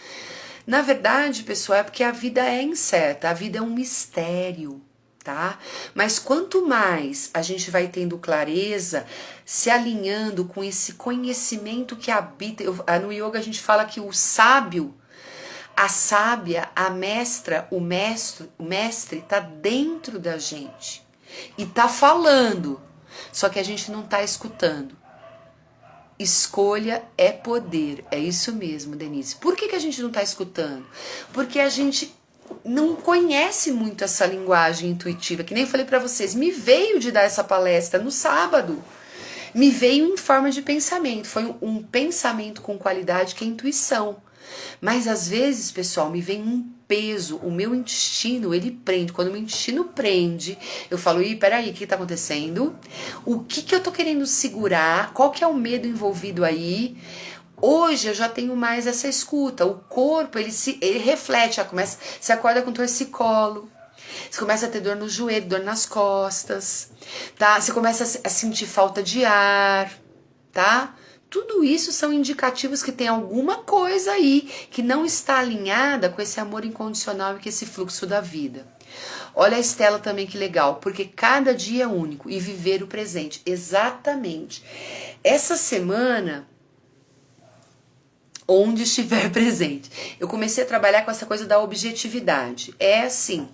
Speaker 1: Na verdade, pessoal, é porque a vida é incerta, a vida é um mistério. Tá? Mas quanto mais a gente vai tendo clareza, se alinhando com esse conhecimento que habita, no yoga a gente fala que o sábio, a sábia, a mestra, o mestre está dentro da gente e tá falando, só que a gente não tá escutando. Escolha é poder, é isso mesmo, Denise. Por que a gente não tá escutando? Porque a gente não conhece muito essa linguagem intuitiva, que nem eu falei para vocês, me veio de dar essa palestra no sábado, me veio em forma de pensamento, foi um pensamento com qualidade que é intuição, mas às vezes, pessoal, me vem um peso, o meu intestino, ele prende, quando o meu intestino prende, eu falo, peraí, o que tá acontecendo? O que eu tô querendo segurar? Qual que é o medo envolvido aí? Hoje eu já tenho mais essa escuta, o corpo ele reflete, você acorda com torcicolo, você começa a ter dor no joelho, dor nas costas, tá? Você começa a sentir falta de ar, tá? Tudo isso são indicativos que tem alguma coisa aí que não está alinhada com esse amor incondicional e com esse fluxo da vida. Olha a Estela também, que legal, porque cada dia é único e viver o presente, exatamente. Essa semana, onde estiver presente. Eu comecei a trabalhar com essa coisa da objetividade. É assim,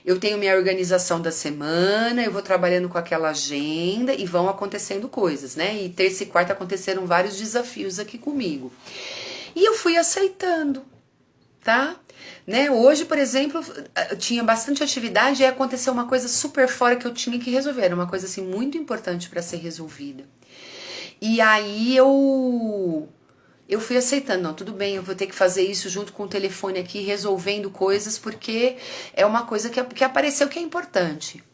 Speaker 1: eu tenho minha organização da semana, eu vou trabalhando com aquela agenda e vão acontecendo coisas, né? E terça e quarta aconteceram vários desafios aqui comigo. E eu fui aceitando, tá? Né? Hoje, por exemplo, eu tinha bastante atividade e aconteceu uma coisa super fora que eu tinha que resolver. Era uma coisa assim muito importante para ser resolvida. E aí eu fui aceitando, não, tudo bem, eu vou ter que fazer isso junto com o telefone aqui, resolvendo coisas, porque é uma coisa que apareceu que é importante.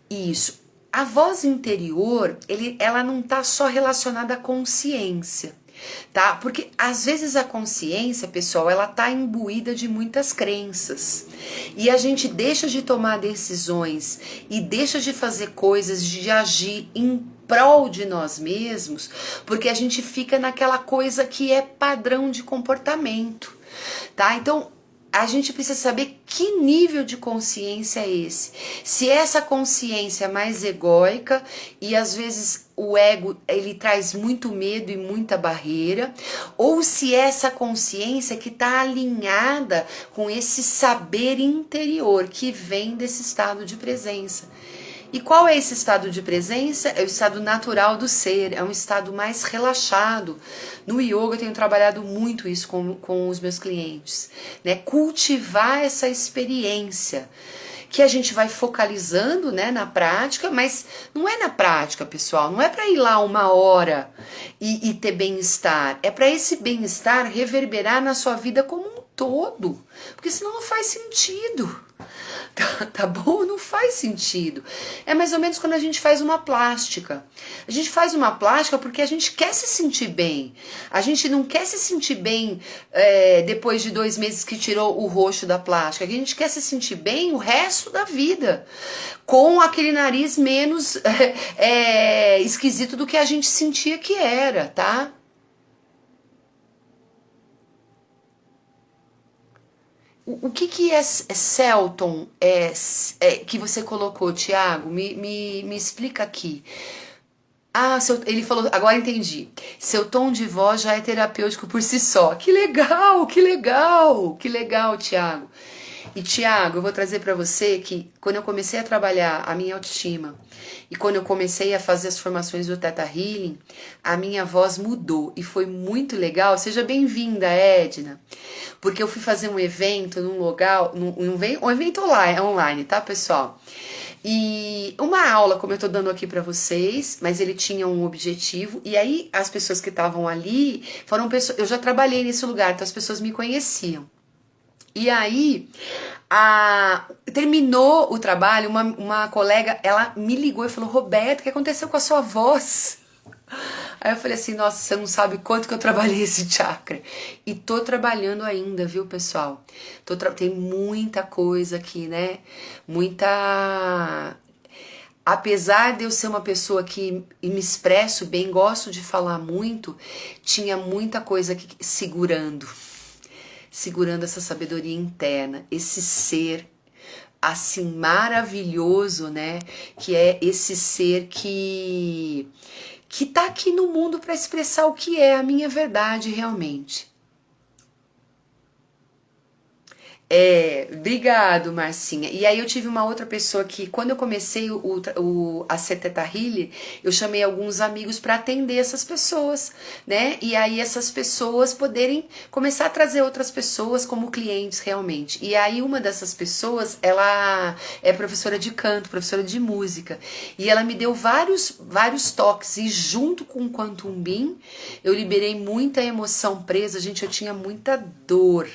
Speaker 1: Isso. A voz interior, ela não está só relacionada à consciência. tá? Porque às vezes a consciência, pessoal, ela tá imbuída de muitas crenças. E a gente deixa de tomar decisões e deixa de fazer coisas, de agir em prol de nós mesmos, porque a gente fica naquela coisa que é padrão de comportamento, tá? Então, a gente precisa saber que nível de consciência é esse. Se é essa consciência mais egóica e às vezes o ego ele traz muito medo e muita barreira, ou se é essa consciência que está alinhada com esse saber interior que vem desse estado de presença. E qual é esse estado de presença? É o estado natural do ser, é um estado mais relaxado. No yoga eu tenho trabalhado muito isso com os meus clientes, né? Cultivar essa experiência que a gente vai focalizando, né, na prática, mas não é na prática, pessoal, não é para ir lá 1 hora e ter bem-estar, é para esse bem-estar reverberar na sua vida como um todo, porque senão não faz sentido. Tá bom? Não faz sentido. É mais ou menos quando a gente faz uma plástica. A gente faz uma plástica porque a gente quer se sentir bem. A gente não quer se sentir bem depois de 2 meses que tirou o roxo da plástica. A gente quer se sentir bem o resto da vida. Com aquele nariz menos esquisito do que a gente sentia que era, tá? O que é Celton que você colocou, Tiago? Me explica aqui. Ah, ele falou, agora entendi. Seu tom de voz já é terapêutico por si só. Que legal, que legal, que legal, Tiago. E Tiago, eu vou trazer para você que quando eu comecei a trabalhar a minha autoestima e quando eu comecei a fazer as formações do Theta Healing, a minha voz mudou e foi muito legal. Seja bem-vinda, Edna, porque eu fui fazer um evento num lugar, um evento online, tá, pessoal? E uma aula, como eu tô dando aqui para vocês, mas ele tinha um objetivo, e aí as pessoas que estavam ali foram pessoas, eu já trabalhei nesse lugar, então as pessoas me conheciam. E aí, terminou o trabalho, uma colega, ela me ligou e falou, Roberto, o que aconteceu com a sua voz? Aí eu falei assim, nossa, você não sabe quanto que eu trabalhei esse chakra. E tô trabalhando ainda, viu, pessoal? Tem muita coisa aqui, né? Apesar de eu ser uma pessoa que me expresso bem, gosto de falar muito, tinha muita coisa aqui segurando essa sabedoria interna, esse ser assim maravilhoso, né? Que é esse ser que tá aqui no mundo para expressar o que é a minha verdade realmente. Obrigado, Marcinha. E aí eu tive uma outra pessoa que, quando eu comecei a ser Theta Healer, eu chamei alguns amigos para atender essas pessoas, né? E aí essas pessoas poderem começar a trazer outras pessoas como clientes realmente. E aí uma dessas pessoas, ela é professora de canto, professora de música, e ela me deu vários toques, e junto com o Quantum Beam, eu liberei muita emoção presa, gente, eu tinha muita dor.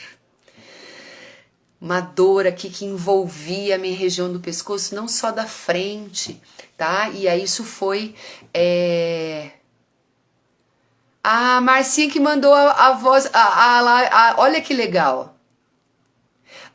Speaker 1: Uma dor aqui que envolvia a minha região do pescoço, não só da frente, tá? E aí isso foi... A Marcinha que mandou a voz... olha que legal.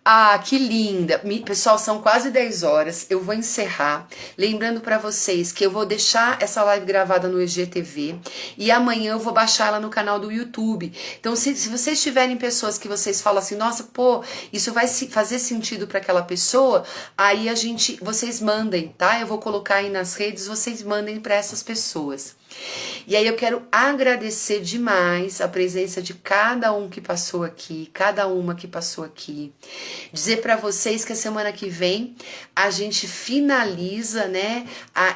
Speaker 1: Ah, que linda! Pessoal, são quase 10 horas, eu vou encerrar. Lembrando para vocês que eu vou deixar essa live gravada no IGTV e amanhã eu vou baixar ela no canal do YouTube. Então, se vocês tiverem pessoas que vocês falam assim, nossa, pô, isso vai fazer sentido para aquela pessoa, aí vocês mandem, tá? Eu vou colocar aí nas redes, vocês mandem para essas pessoas. E aí eu quero agradecer demais a presença de cada um que passou aqui, cada uma que passou aqui. Dizer para vocês que a semana que vem a gente finaliza, né,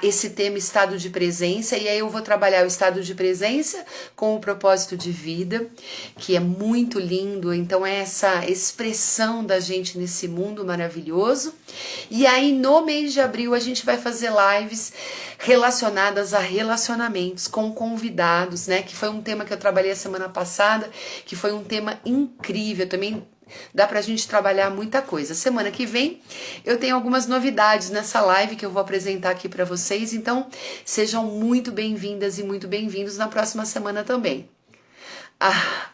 Speaker 1: esse tema estado de presença, e aí eu vou trabalhar o estado de presença com o propósito de vida, que é muito lindo, então é essa expressão da gente nesse mundo maravilhoso. E aí no mês de abril a gente vai fazer lives relacionadas a relacionamentos com convidados, né, que foi um tema que eu trabalhei a semana passada, que foi um tema incrível, também dá pra gente trabalhar muita coisa. Semana que vem eu tenho algumas novidades nessa live que eu vou apresentar aqui pra vocês, então sejam muito bem-vindas e muito bem-vindos na próxima semana também. Ah,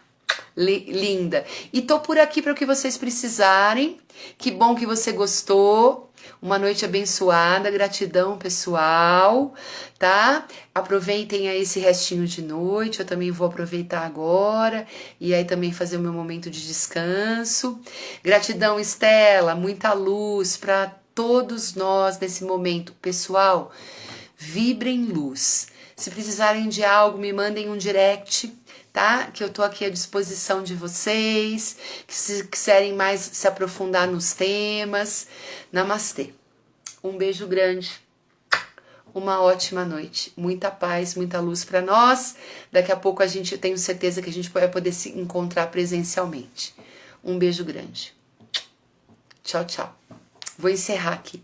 Speaker 1: linda. E tô por aqui para o que vocês precisarem. Que bom que você gostou. Uma noite abençoada, gratidão pessoal, tá? Aproveitem aí esse restinho de noite, eu também vou aproveitar agora e aí também fazer o meu momento de descanso. Gratidão, Estela, muita luz para todos nós nesse momento. Pessoal, vibrem luz. Se precisarem de algo, me mandem um direct, tá? Que eu tô aqui à disposição de vocês, que se quiserem mais se aprofundar nos temas. Namastê. Um beijo grande. Uma ótima noite. Muita paz, muita luz para nós. Daqui a pouco eu tenho certeza que a gente vai poder se encontrar presencialmente. Um beijo grande. Tchau, tchau. Vou encerrar aqui.